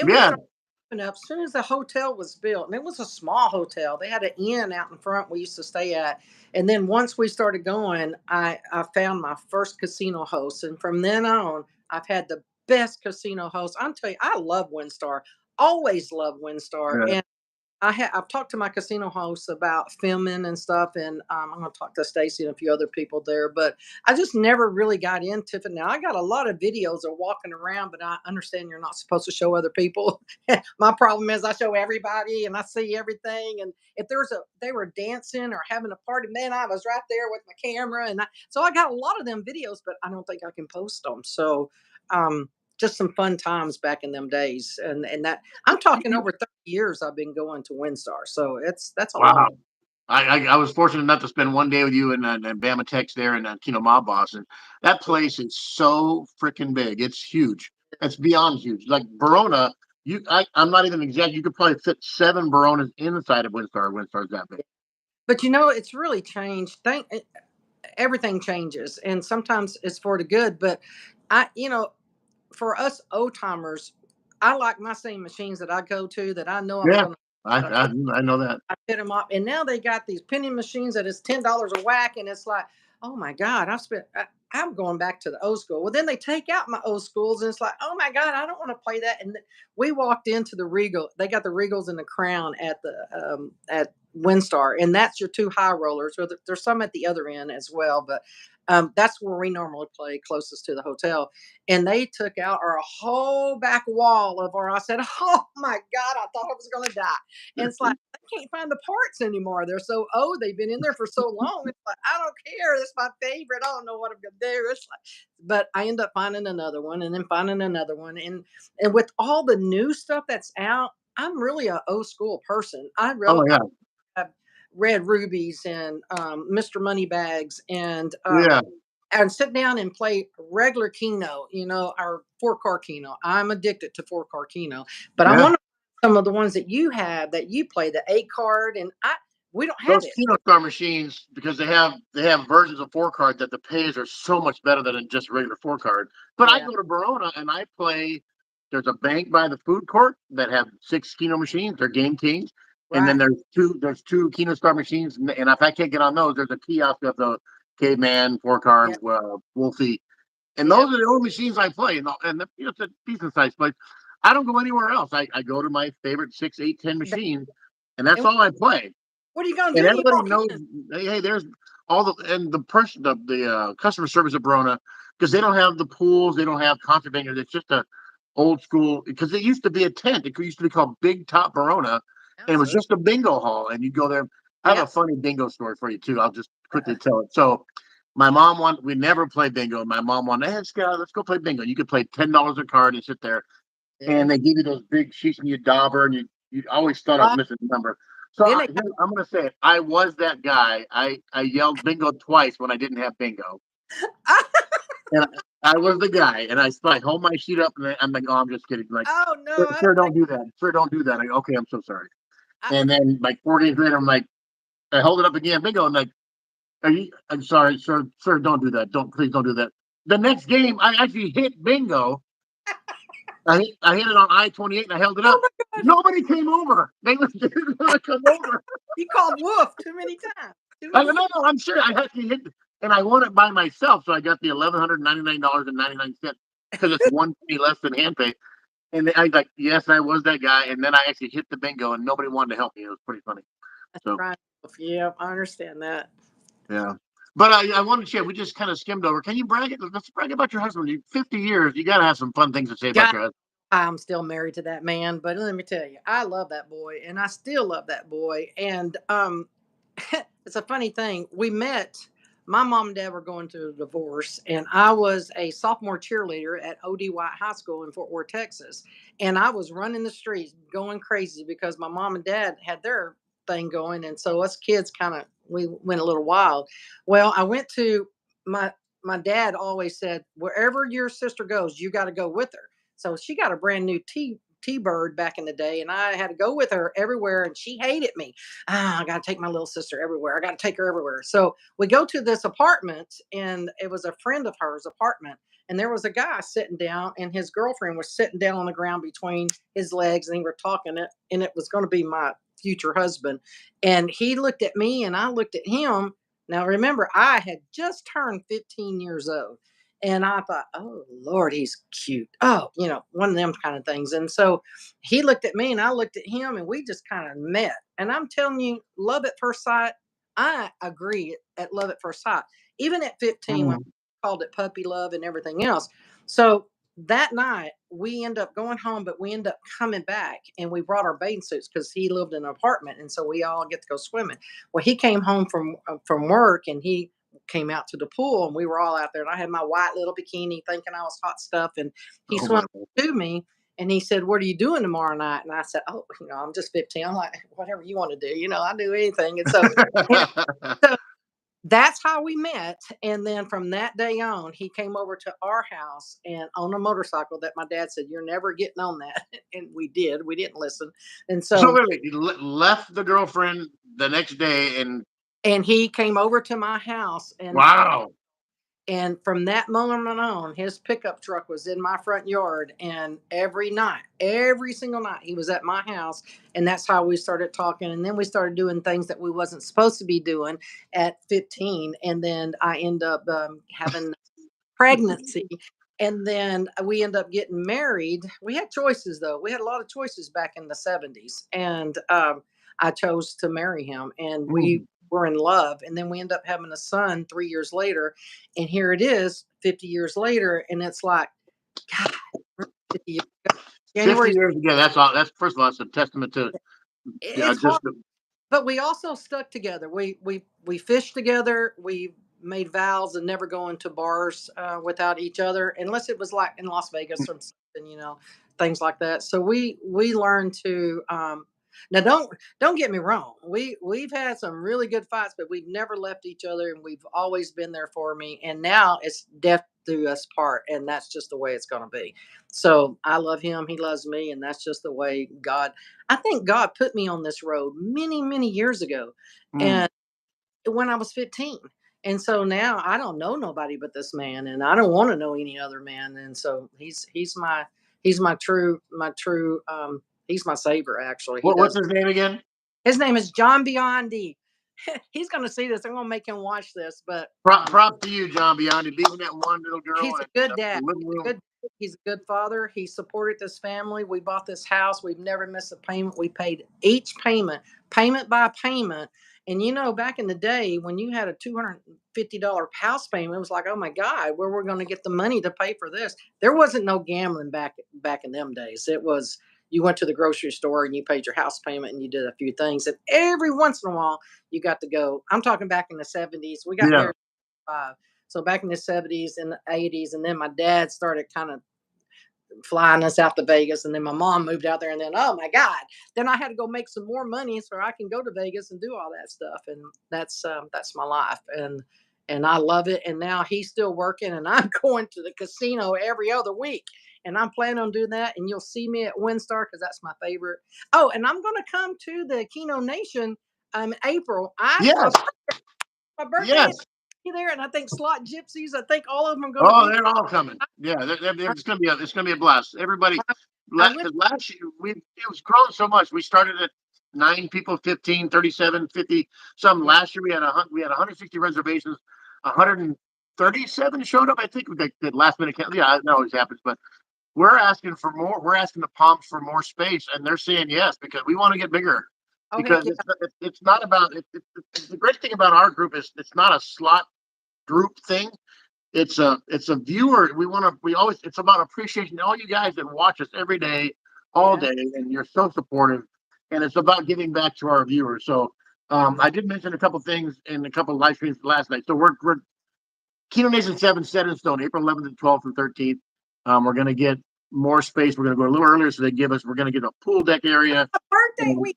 we Yeah. started up as soon as the hotel was built, and it was a small hotel. They had an inn out in front we used to stay at. And then once we started going, I found my first casino host, and from then on I've had the best casino host. I'm telling you, I love WinStar, always love WinStar. Yeah. And I've talked to my casino hosts about filming and stuff, and I'm going to talk to Stacy and a few other people there. But I just never really got into it. Now I got a lot of videos of walking around, but I understand you're not supposed to show other people. My problem is I show everybody and I see everything. And if they were dancing or having a party, man, I was right there with my camera, and so I got a lot of them videos, but I don't think I can post them. So. Just some fun times back in them days, and that I'm talking over 30 years I've been going to WinStar, so that's a long. Wow. I was fortunate enough to spend one day with you and Bama Tech's there in Keno Mob Boss, and that place is so freaking big. It's huge. It's beyond huge. Like Verona, I'm not even exact. You could probably fit 7 Veronas inside of WinStar. WinStar's that big. But it's really changed. Everything changes, and sometimes it's for the good. But for us old timers, I like my same machines that I go to that I know I'm Yeah, going to. I know that. I hit them up, and now they got these penny machines that is $10 a whack, and it's like, oh my God, I'm going back to the old school. Well, then they take out my old schools, and it's like, oh my God, I don't want to play that. And we walked into the Regal. They got the Regals and the Crown at WinStar, and that's your 2 high rollers. Or there's some at the other end as well, but that's where we normally play, closest to the hotel. And they took out our whole back wall of our. I said, oh my God, I thought I was going to die. And it's like, I can't find the parts anymore. They're so old. They've been in there for so long. It's like, I don't care. It's my favorite. I don't know what I'm going to do. It's like, but I end up finding another one, and then finding another one. And with all the new stuff that's out, I'm really an old school person. I really Oh yeah, have Red Rubies and Mr. Moneybags yeah. and sit down and play regular keno, our 4-car keno. I'm addicted to 4-car keno, but I Yeah. want some of the ones that you have that you play, the 8-card, and we don't have Those it. Keno Star machines, because they have versions of 4-card that the pays are so much better than just regular 4-card. But I Yeah. go to Verona and I play there's a bank by the food court that have 6 keno machines. They're game kings. And then Right. there's two Keno Star machines, and if I can't get on those, there's a kiosk of the Caveman, Four Car, Yeah. Wolfie, and Yep. those are the only machines I play. It's a decent sized place. I don't go anywhere else. I go to my favorite 6, 8, 10 machines, and that's And all I play. what are you gonna do And when you everybody walk knows, in? hey, there's all the customer service at Verona, because they don't have the pools, they don't have concert venues. It's just a old school, because it used to be a tent. It used to be called Big Top Verona, and it was Absolutely. just a bingo hall. And you go there. I have a Yep. funny bingo story for you too. I'll just quickly tell it. So my mom wanted, we never played bingo. My mom wanted, hey, let's go play bingo. You could play $10 a card and sit there, Yeah. and they give you those big sheets and you dauber, and you always thought I was missing a number. So Then they I'm going to say it. I was that guy. I yelled bingo twice when I didn't have bingo. And I was the guy. And I hold my sheet up, and I'm like, oh, I'm just kidding. Like, oh no, sir, I sir, don't don't think do that. Sir, don't do that. I go, okay, I'm so sorry. I, And then like 4 days later, I'm like, I hold it up again, bingo. I'm like, I'm sorry, sir, don't do that. Please don't do that. The next game, I actually hit bingo. I hit it on I-28 and I held it oh up. my god, Nobody came over. They didn't want to come over. you called wolf too many times. Too I many go, times. no, I'm sure I actually hit it. And I won it by myself. So I got the $1,199.99 because it's 1 penny less than hand pay. And I was like, yes, I was that guy. And then I actually hit the bingo and nobody wanted to help me. It was pretty funny. That's So, right. Yeah, I understand that. yeah. But I wanted to share, we just kind of skimmed over. Can you brag it? Let's brag about your husband. 50 years. You got to have some fun things to say about God, your husband. I'm still married to that man, but let me tell you, I love that boy, and I still love that boy. And it's a funny thing. We met. My mom and dad were going through a divorce, and I was a sophomore cheerleader at OD White High School in Fort Worth, Texas. And I was running the streets, going crazy because my mom and dad had their thing going, and so us kids kind of we went a little wild. Well, I went to my my dad always said, wherever your sister goes, you got to go with her. So she got a brand new T-Bird back in the day, and I had to go with her everywhere, and she hated me. I got to take my little sister everywhere. I got to take her everywhere. So we go to this apartment, and it was a friend of hers apartment. And there was a guy sitting down, and his girlfriend was sitting down on the ground between his legs, and they were talking it, and it was going to be my future husband. And he looked at me, and I looked at him. Now remember, I had just turned 15 years old. And I thought, oh Lord, he's cute. Oh, one of them kind of things. And so he looked at me and I looked at him and we just kind of met. And I'm telling you, love at first sight, I agree at love at first sight. Even at 15, when Mm. I called it puppy love and everything else. So that night we end up going home, but we end up coming back and we brought our bathing suits because he lived in an apartment. And so we all get to go swimming. Well, he came home from work and he came out to the pool and we were all out there and I had my white little bikini thinking I was hot stuff and he Oh swam my God. to me and he said, what are you doing tomorrow night? And I said, oh, I'm just 15. I'm like, whatever you want to do, I'll do anything. And so, so that's how we met. And then from that day on, he came over to our house and on a motorcycle that my dad said, you're never getting on that. And we did. We didn't listen. And So so, wait, you left the girlfriend the next day, and and he came over to my house wow. and from that moment on, his pickup truck was in my front yard. And every night, every single night, he was at my house. And that's how we started talking. And then we started doing things that we wasn't supposed to be doing at 15. And then I end up having pregnancy. And then we end up getting married. We had choices, though. We had a lot of choices back in the 70s. And I chose to marry him. And we Mm. were in love. And then we end up having a son 3 years later. And here it is, 50 years later. And it's like, God, 50 years ago. 50 January, years ago. That's all. That's first of all, it's a testament to it's hard. just But we also stuck together. We fished together. We made vows and never go into bars without each other, unless it was like in Las Vegas or something, things like that. So we learned to. Now don't get me wrong. We've had some really good fights, but we've never left each other, and we've always been there for me. And now it's death do us part, and that's just the way it's going to be. So I love him. He loves me, and that's just the way God. I think God put me on this road many, many years ago. mm. And when I was 15. And so now I don't know nobody but this man and I don't want to know any other man. And so he's He's my true. He's my savior. Actually, he What's does. his name again? His name is John Biondi. He's going to see this. I'm going to make him watch this. But Prop to you, John Biondi, leaving that one little girl he's a in good a dad. living room. He's a good father. He supported this family. We bought this house. We've never missed a payment. We paid each payment by payment. And back in the day when you had a $250 house payment, it was like, oh my God, where we're going to get the money to pay for this? There wasn't no gambling back in them days. It was you went to the grocery store and you paid your house payment and you did a few things. And every once in a while, you got to go. I'm talking back in the 70s. We got Yeah. married. So back in the 70s and the 80s, and then my dad started kind of flying us out to Vegas, and then my mom moved out there, and then oh my God, then I had to go make some more money so I can go to Vegas and do all that stuff, and that's my life, and I love it. And now he's still working, and I'm going to the casino every other week, and I'm planning on doing that. And you'll see me at WinStar because that's my favorite. Oh, and I'm going to come to the Keno Nation April. Yes. My birthday Yes. is there, and I think Slot Gypsies. I think all of them are going to Oh, be. they're all coming. Yeah, it's gonna be a blast. Everybody, because last year it was growing so much. We started at 9 people, 15, 37, 50. Some last year we had 160 reservations, 137 showed up. I think the last minute. Yeah, that always happens, but we're asking for more. We're asking the Palms for more space, and they're saying yes because we want to get bigger. Oh, Because it's not about the great thing about our group is it's not a slot group thing. It's a viewer. We always it's about appreciation. All you guys that watch us every day, all day, and you're so supportive. And it's about giving back to our viewers. So I did mention a couple things in a couple of live streams last night. So we're Keno Nation 7 set in stone, April 11th and 12th and 13th. We're gonna get more space. We're gonna go a little earlier so we're gonna get a pool deck area. Birthday weekend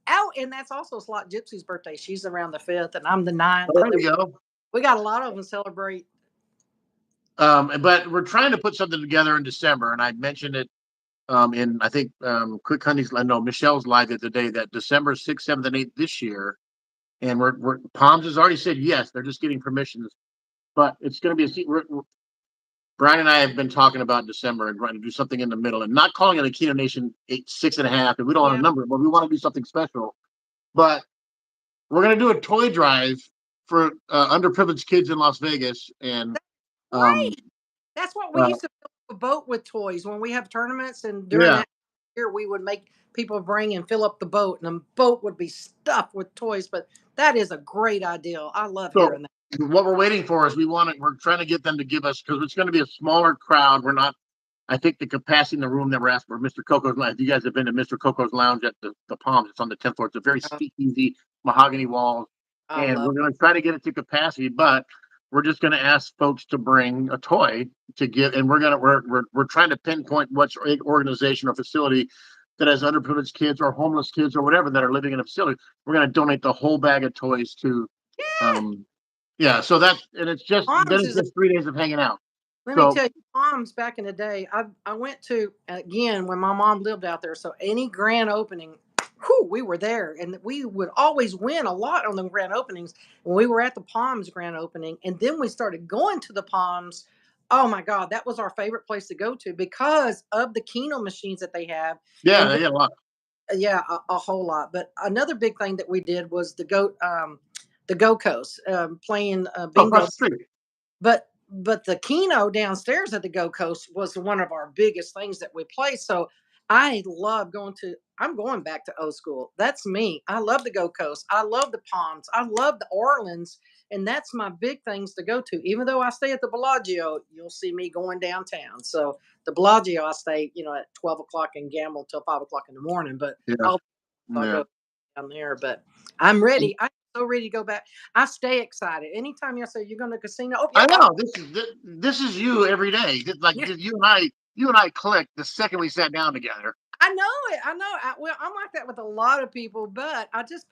out, and that's also Slot Gypsy's birthday. She's around the 5th, and I'm the 9th. There we go. We got a lot of them celebrate. But we're trying to put something together in December, and I mentioned it in I think Quick Honey's no Michelle's live the other day that December 6th, 7th, and 8th this year, and we're Palms has already said yes, they're just getting permissions, but it's going to be Brian and I have been talking about December and trying to do something in the middle and not calling it a Keno Nation 6.5, and we don't want a number, but we want to do something special. But we're going to do a toy drive for underprivileged kids in Las Vegas, and Right. That's what we used to fill up a boat with toys when we have tournaments, and during that year we would make people bring and fill up the boat, and the boat would be stuffed with toys. But that is a great idea. I love hearing that. What we're waiting for is we're trying to get them to give us, because it's going to be a smaller crowd. We're not, I think the capacity in the room that we're asking for Mr. Coco's Lounge. If you guys have been to Mr. Coco's Lounge at the Palms, it's on the 10th floor. It's a very speakeasy mahogany walls, and we're going to try to get it to capacity, but we're just going to ask folks to bring a toy to give, and we're trying to pinpoint which organization or facility that has underprivileged kids or homeless kids or whatever that are living in a facility. We're going to donate the whole bag of toys to. So it's just 3 days of hanging out. Let me tell you, Palms back in the day, I went to, again, when my mom lived out there. So any grand opening, we were there, and we would always win a lot on the grand openings when we were at the Palms grand opening. And then we started going to the Palms. Oh my God, that was our favorite place to go to because of the Keno machines that they have. Yeah, they had a lot. Yeah, a whole lot. But another big thing that we did was the Go Coast, playing bingo. But the Keno downstairs at the Go Coast was one of our biggest things that we played. So I love I'm going back to old school. That's me. I love the Go Coast. I love the Palms. I love the Orleans. And that's my big things to go to. Even though I stay at the Bellagio, you'll see me going downtown. So the Bellagio, I stay, at 12 o'clock and gamble till 5 o'clock in the morning. But I'll go down there. But I'm ready. I'm so ready to go back. I stay excited. Anytime you say you're going to casino. Oh, I know this is you every day. Like you and I clicked the second we sat down together. I know it. I know. I'm like that with a lot of people, but I just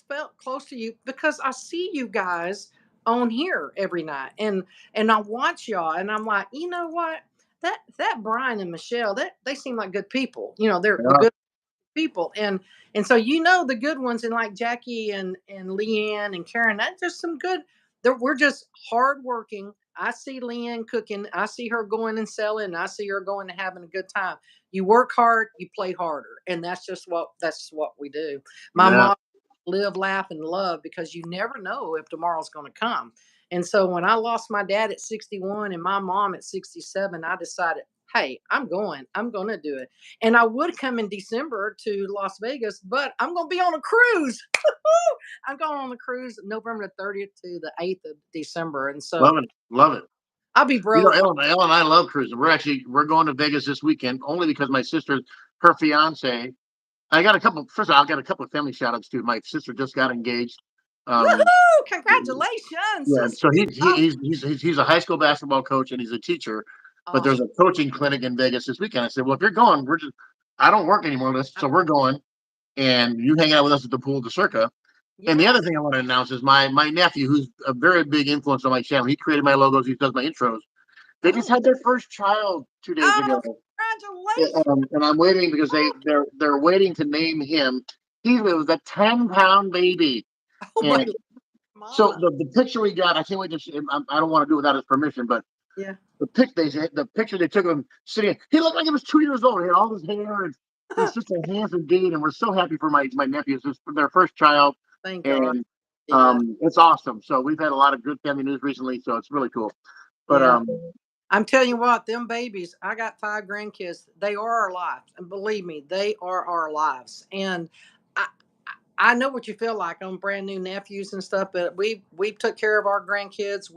felt close to you because I see you guys on here every night, and I watch y'all, and I'm like, you know what? That Brian and Michelle, they seem like good people. They're good people, and so the good ones, and like Jackie and Leanne and Karen, that's just some good. We're just hardworking. I see Lynn cooking. I see her going and selling. I see her going and having a good time. You work hard, you play harder, and that's what we do. My Yeah. mom live, laugh, and love because you never know if tomorrow's going to come. And so when I lost my dad at 61 and my mom at 67, I decided, hey, I'm going. I'm going to do it. And I would come in December to Las Vegas, but I'm going to be on a cruise. I'm going on the cruise November the 30th to the 8th of December. And so Love it. Love it. I'll be You know, broke. Ellen and I love cruising. We're going to Vegas this weekend only because my sister, her fiance. I got a couple. First of all, I got a couple of family shout outs too. My sister just got engaged. Woohoo! Congratulations, Yeah, sister. so Oh, he's a high school basketball coach and he's a teacher. But there's awesome. a coaching clinic in Vegas this weekend. I said, well, if you're going, I don't work anymore, so we're going, and you hang out with us at the pool, the Circa. And the Yeah. other thing I want to announce is my nephew, who's a very big influence on my channel. He created my logos. He does my intros. They just Oh, had their first child 2 days ago. oh, congratulations. And I'm waiting because they're waiting to name him. He was a 10-pound baby, Oh, my and so mama. the picture we got, I can't wait to see. I don't want to do it without his permission, but Yeah. the picture they took of him sitting, he looked like he was 2 years old. He had all his hair, and he's just a handsome dude. And we're so happy for my nephews. It's their first child, Thank God. and Yeah. it's awesome. So we've had a lot of good family news recently, so it's really cool. But Yeah. I'm telling you what, them babies, I got 5 grandkids. They are our lives. And believe me, they are our lives. And I I know what you feel like on brand new nephews and stuff, but we took care of our grandkids.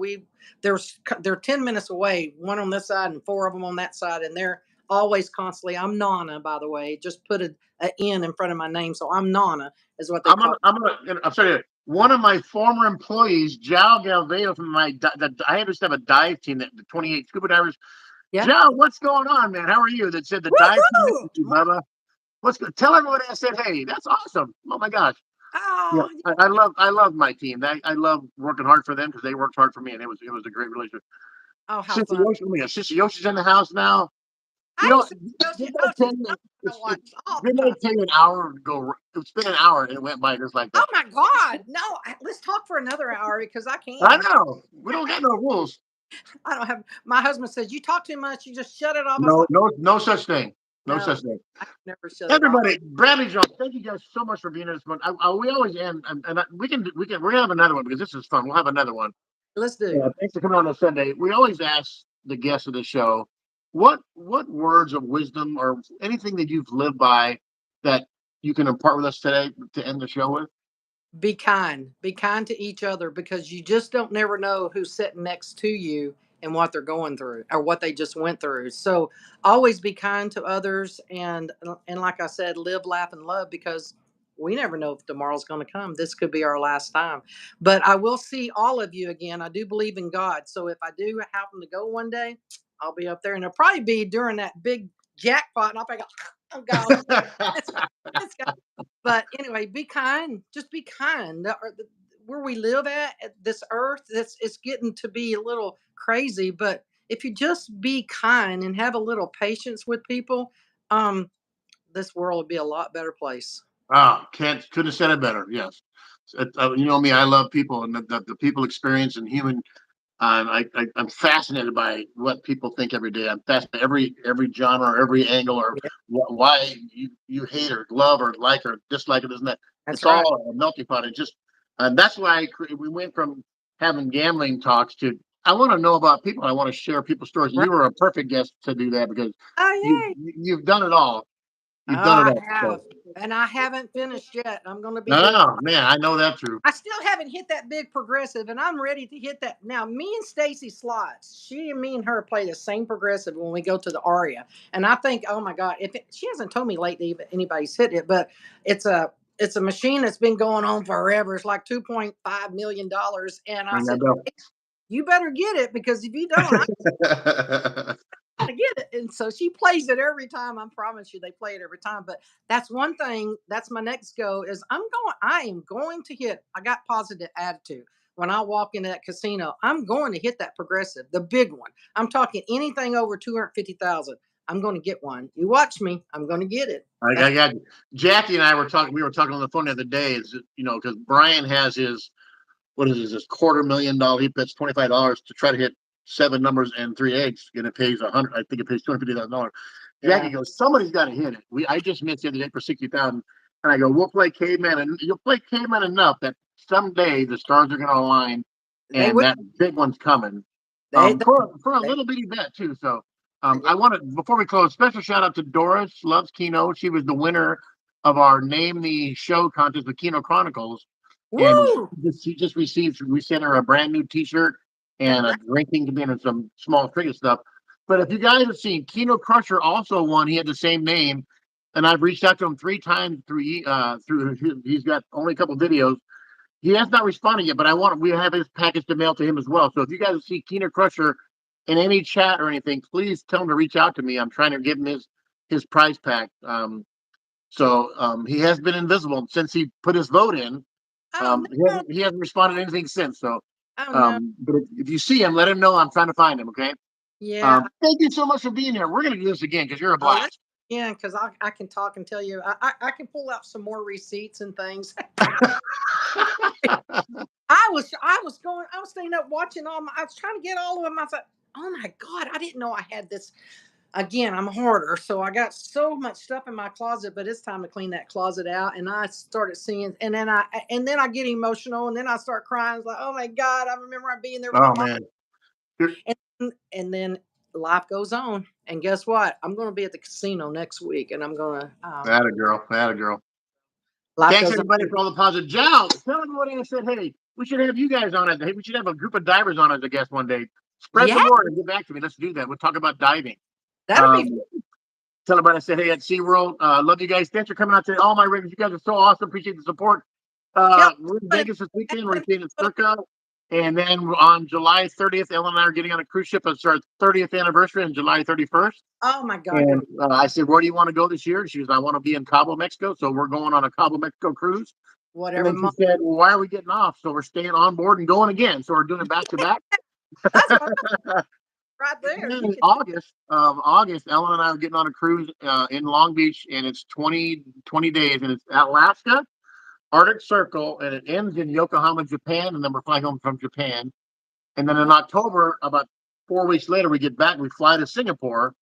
They're 10 minutes away, one on this side and 4 of them on that side, and they're always constantly. I'm Nana, by the way. Just put a N in front of my name, so I'm Nana is what they call. I'm sorry. One of my former employees, Jao Galveo from I used to have a dive team, the 28 scuba divers. Yeah. Joe, what's going on, man? How are you? That said the dive team, Woohoo! Bubba. What's good? Tell everybody I said, hey, that's awesome. Oh my gosh. Yeah, Oh, I love my team. I love working hard for them because they worked hard for me, and it was a great relationship. oh, how Sister fun! Yoshi, Sister Yoshi's in the house now. You I know, used to Yoshi. didn't I Oh, tell she's you? I watch all the Didn't I time. tell you an hour ago? It's been an hour and it went by just like Oh that. my God. No, let's talk for another hour because I I can. know. We don't got no rules. I don't have my husband says you talk too much, you just shut it off. I was No, like, no, no such thing. No no, such thing. I can never shut it off. Everybody, Bradley Jones, thank you guys so much for being in this one. We always end, and we're gonna have another one because this is fun. We'll have another one. Let's do. Thanks for coming on Sunday. We always ask the guests of the show, what words of wisdom or anything that you've lived by that you can impart with us today to end the show with? Be kind. Be kind to each other because you just don't never know who's sitting next to you and what they're going through or what they just went through. So always be kind to others and like I said, live, laugh, and love because we never know if tomorrow's going to come. This could be our last time. But I will see all of you again. I do believe in God. So if I do happen to go one day, I'll be up there and it'll probably be during that big jackpot. And I'll be oh God, it's, it's but anyway, be kind. Just be kind. Where we live at this earth, it's getting to be a little crazy. But if you just be kind and have a little patience with people, um, this world would be a lot better place. Couldn't have said it better. Yes. You know me, I love people and the people experience and human. I'm fascinated by what people think every day. I'm fascinated every genre, every angle, or Yeah, why you hate or love or like or dislike it, isn't it? that's It's right. all a melting pot. It just and that's why we went from having gambling talks to I want to know about people. I want to share people's stories. Right. You are a perfect guest to do that because Oh yeah. you've done it all. Oh, You've done it I all. have, So, and I haven't finished yet. I'm going to be doing. oh man, I know that true. I still haven't hit that big progressive, and I'm ready to hit that. Now, me and Stacy Slots, she and me and her play the same progressive when we go to the Aria. And I think, oh my God, she hasn't told me lately if anybody's hit it, but it's a it's a machine that's been going on forever. It's like $2.5 million. And I Ring that said, bell. you better get it because if you don't, I gotta get it. And so she plays it every time. I promise you, they play it every time. But that's one thing. That's my next go. Is I am going to hit. I got positive attitude when I walk into that casino. I'm going to hit that progressive, the big one. I'm talking anything over 250,000. I'm going to get one. You watch me. I'm going to get it. I got you. Jackie and I were talking. We were talking on the phone the other day. Is because Brian has his what is this $250,000? He puts $25 to try to hit 7 numbers and 3 eggs, and it pays 100. I think it pays $250,000. Yeah. Jackie goes, somebody's got to hit it. I just missed the other day for 60,000, and I go, we'll play caveman, and you'll play caveman enough that someday the stars are going to align, They and will. that big one's coming. They, For a they- little bitty bet too. So yeah. I want to, before we close, special shout out to Doris Loves Keno. She was the winner of our Name the Show contest, the Keno Chronicles. And Woo! she just received, we sent her a brand new t-shirt and a drinking container and some small trinket stuff. But if you guys have seen, Keno Crusher also won. He had the same name. And I've reached out to him 3 times through he's got only a couple videos. He has not responded yet, but we have his package to mail to him as well. So if you guys see Keno Crusher in any chat or anything, please tell him to reach out to me. I'm trying to give him his prize pack. He has been invisible since he put his vote in. Oh, no. He hasn't responded to anything since. So, Oh, no. but if you see him, let him know I'm trying to find him. Okay. Yeah. Thank you so much for being here. We're gonna do this again because you're a blast. Yeah, because I can talk and tell you. I can pull out some more receipts and things. I was staying up watching I was trying to get all of them. I thought, oh my God, I didn't know I had this. Again, I'm a hoarder, so I got so much stuff in my closet, but it's time to clean that closet out. And I started seeing, and then I get emotional, and then I start crying. It's like, oh my God, I remember I being there with Oh my man. mom. And then life goes on. And guess what? I'm going to be at the casino next week, and I'm going to. That a girl. That a girl. Life Thanks goes everybody on. for all the positive. Giles, tell everybody I said, hey, we should have you guys on it. Hey, we should have a group of divers on as a guest one day. Spread the Yeah, word and get back to me. Let's do that. We'll talk about diving. that'll be. Tell everybody I said, hey, at SeaWorld, love you guys. Thanks for coming out today. All my ravens, you guys are so awesome. Appreciate the support. We're in Vegas this weekend. We're staying in Circa. And then on July 30th, Ellen and I are getting on a cruise ship. It's our 30th anniversary on July 31st. Oh my God. And I said, where do you want to go this year? She goes, I want to be in Cabo, Mexico. So we're going on a Cabo, Mexico cruise. Whatever. And then she said, well, why are we getting off? So we're staying on board and going again. So we're doing it back to back. That's right there. In August, Ellen and I are getting on a cruise in Long Beach, and it's 20 days, and it's Alaska, Arctic Circle, and it ends in Yokohama, Japan, and then we're flying home from Japan. And then in October, about 4 weeks later, we get back, we fly to Singapore,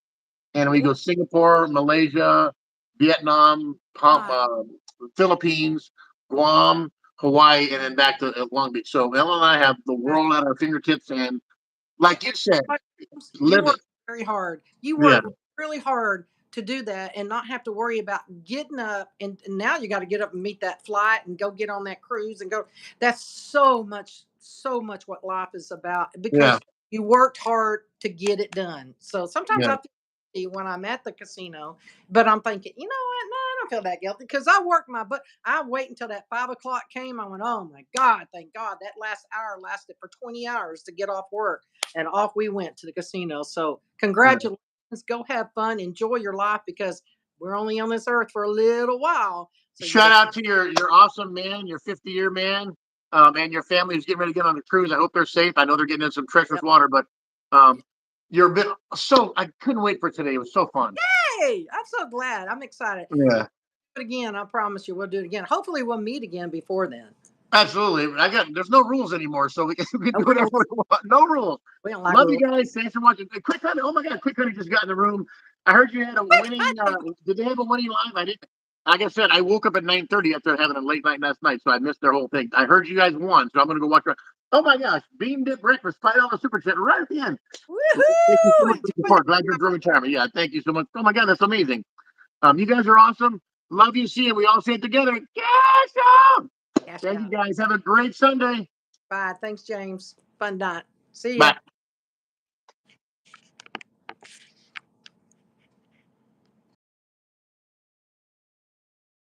and we go Singapore, Malaysia, Vietnam, Philippines, Guam, Hawaii, and then back to Long Beach. So Ellen and I have the world at our fingertips, and like you said, You live work it. very hard. You Yeah. work really hard to do that and not have to worry about getting up. And now you got to get up and meet that flight and go get on that cruise and go. That's so much what life is about because you worked hard to get it done. So sometimes I feel guilty when I'm at the casino, but I'm thinking, you know what? No, I don't feel that guilty because I worked my butt. I wait until that 5 o'clock came. I went, oh my God, thank God that last hour lasted for 20 hours to get off work. And off we went to the casino. So congratulations. Go have fun. Enjoy your life because we're only on this earth for a little while. So shout out to your awesome man, your 50-year man, and your family who's getting ready to get on the cruise. I hope they're safe. I know they're getting in some treacherous water, but you're a bit I couldn't wait for today. It was so fun. Hey, I'm so glad. I'm excited. Yeah. But again, I promise you we'll do it again. Hopefully we'll meet again before then. Absolutely. There's no rules anymore, so we can do No whatever rules. we want. No rules. We don't like Love rules. you guys. Thanks for watching. Quick Honey. Oh my God, Quick Honey just got in the room. I heard you had a winning. Did they have a winning live? I didn't. Like I said, I woke up at 9:30 after having a late night last night, so I missed their whole thing. I heard you guys won, so I'm gonna go watch. Oh my gosh, Bean Dip Breakfast, $5 super chat right at the end. Woo-hoo! Thank you so much for the support. Glad you're enjoying retirement. Yeah, thank you so much. Oh my God, that's amazing. You guys are awesome. Love you. See you. We all say it together. Cash out. Thank you guys. Have a great Sunday. Bye. Thanks, James. Fun night. See ya. Bye.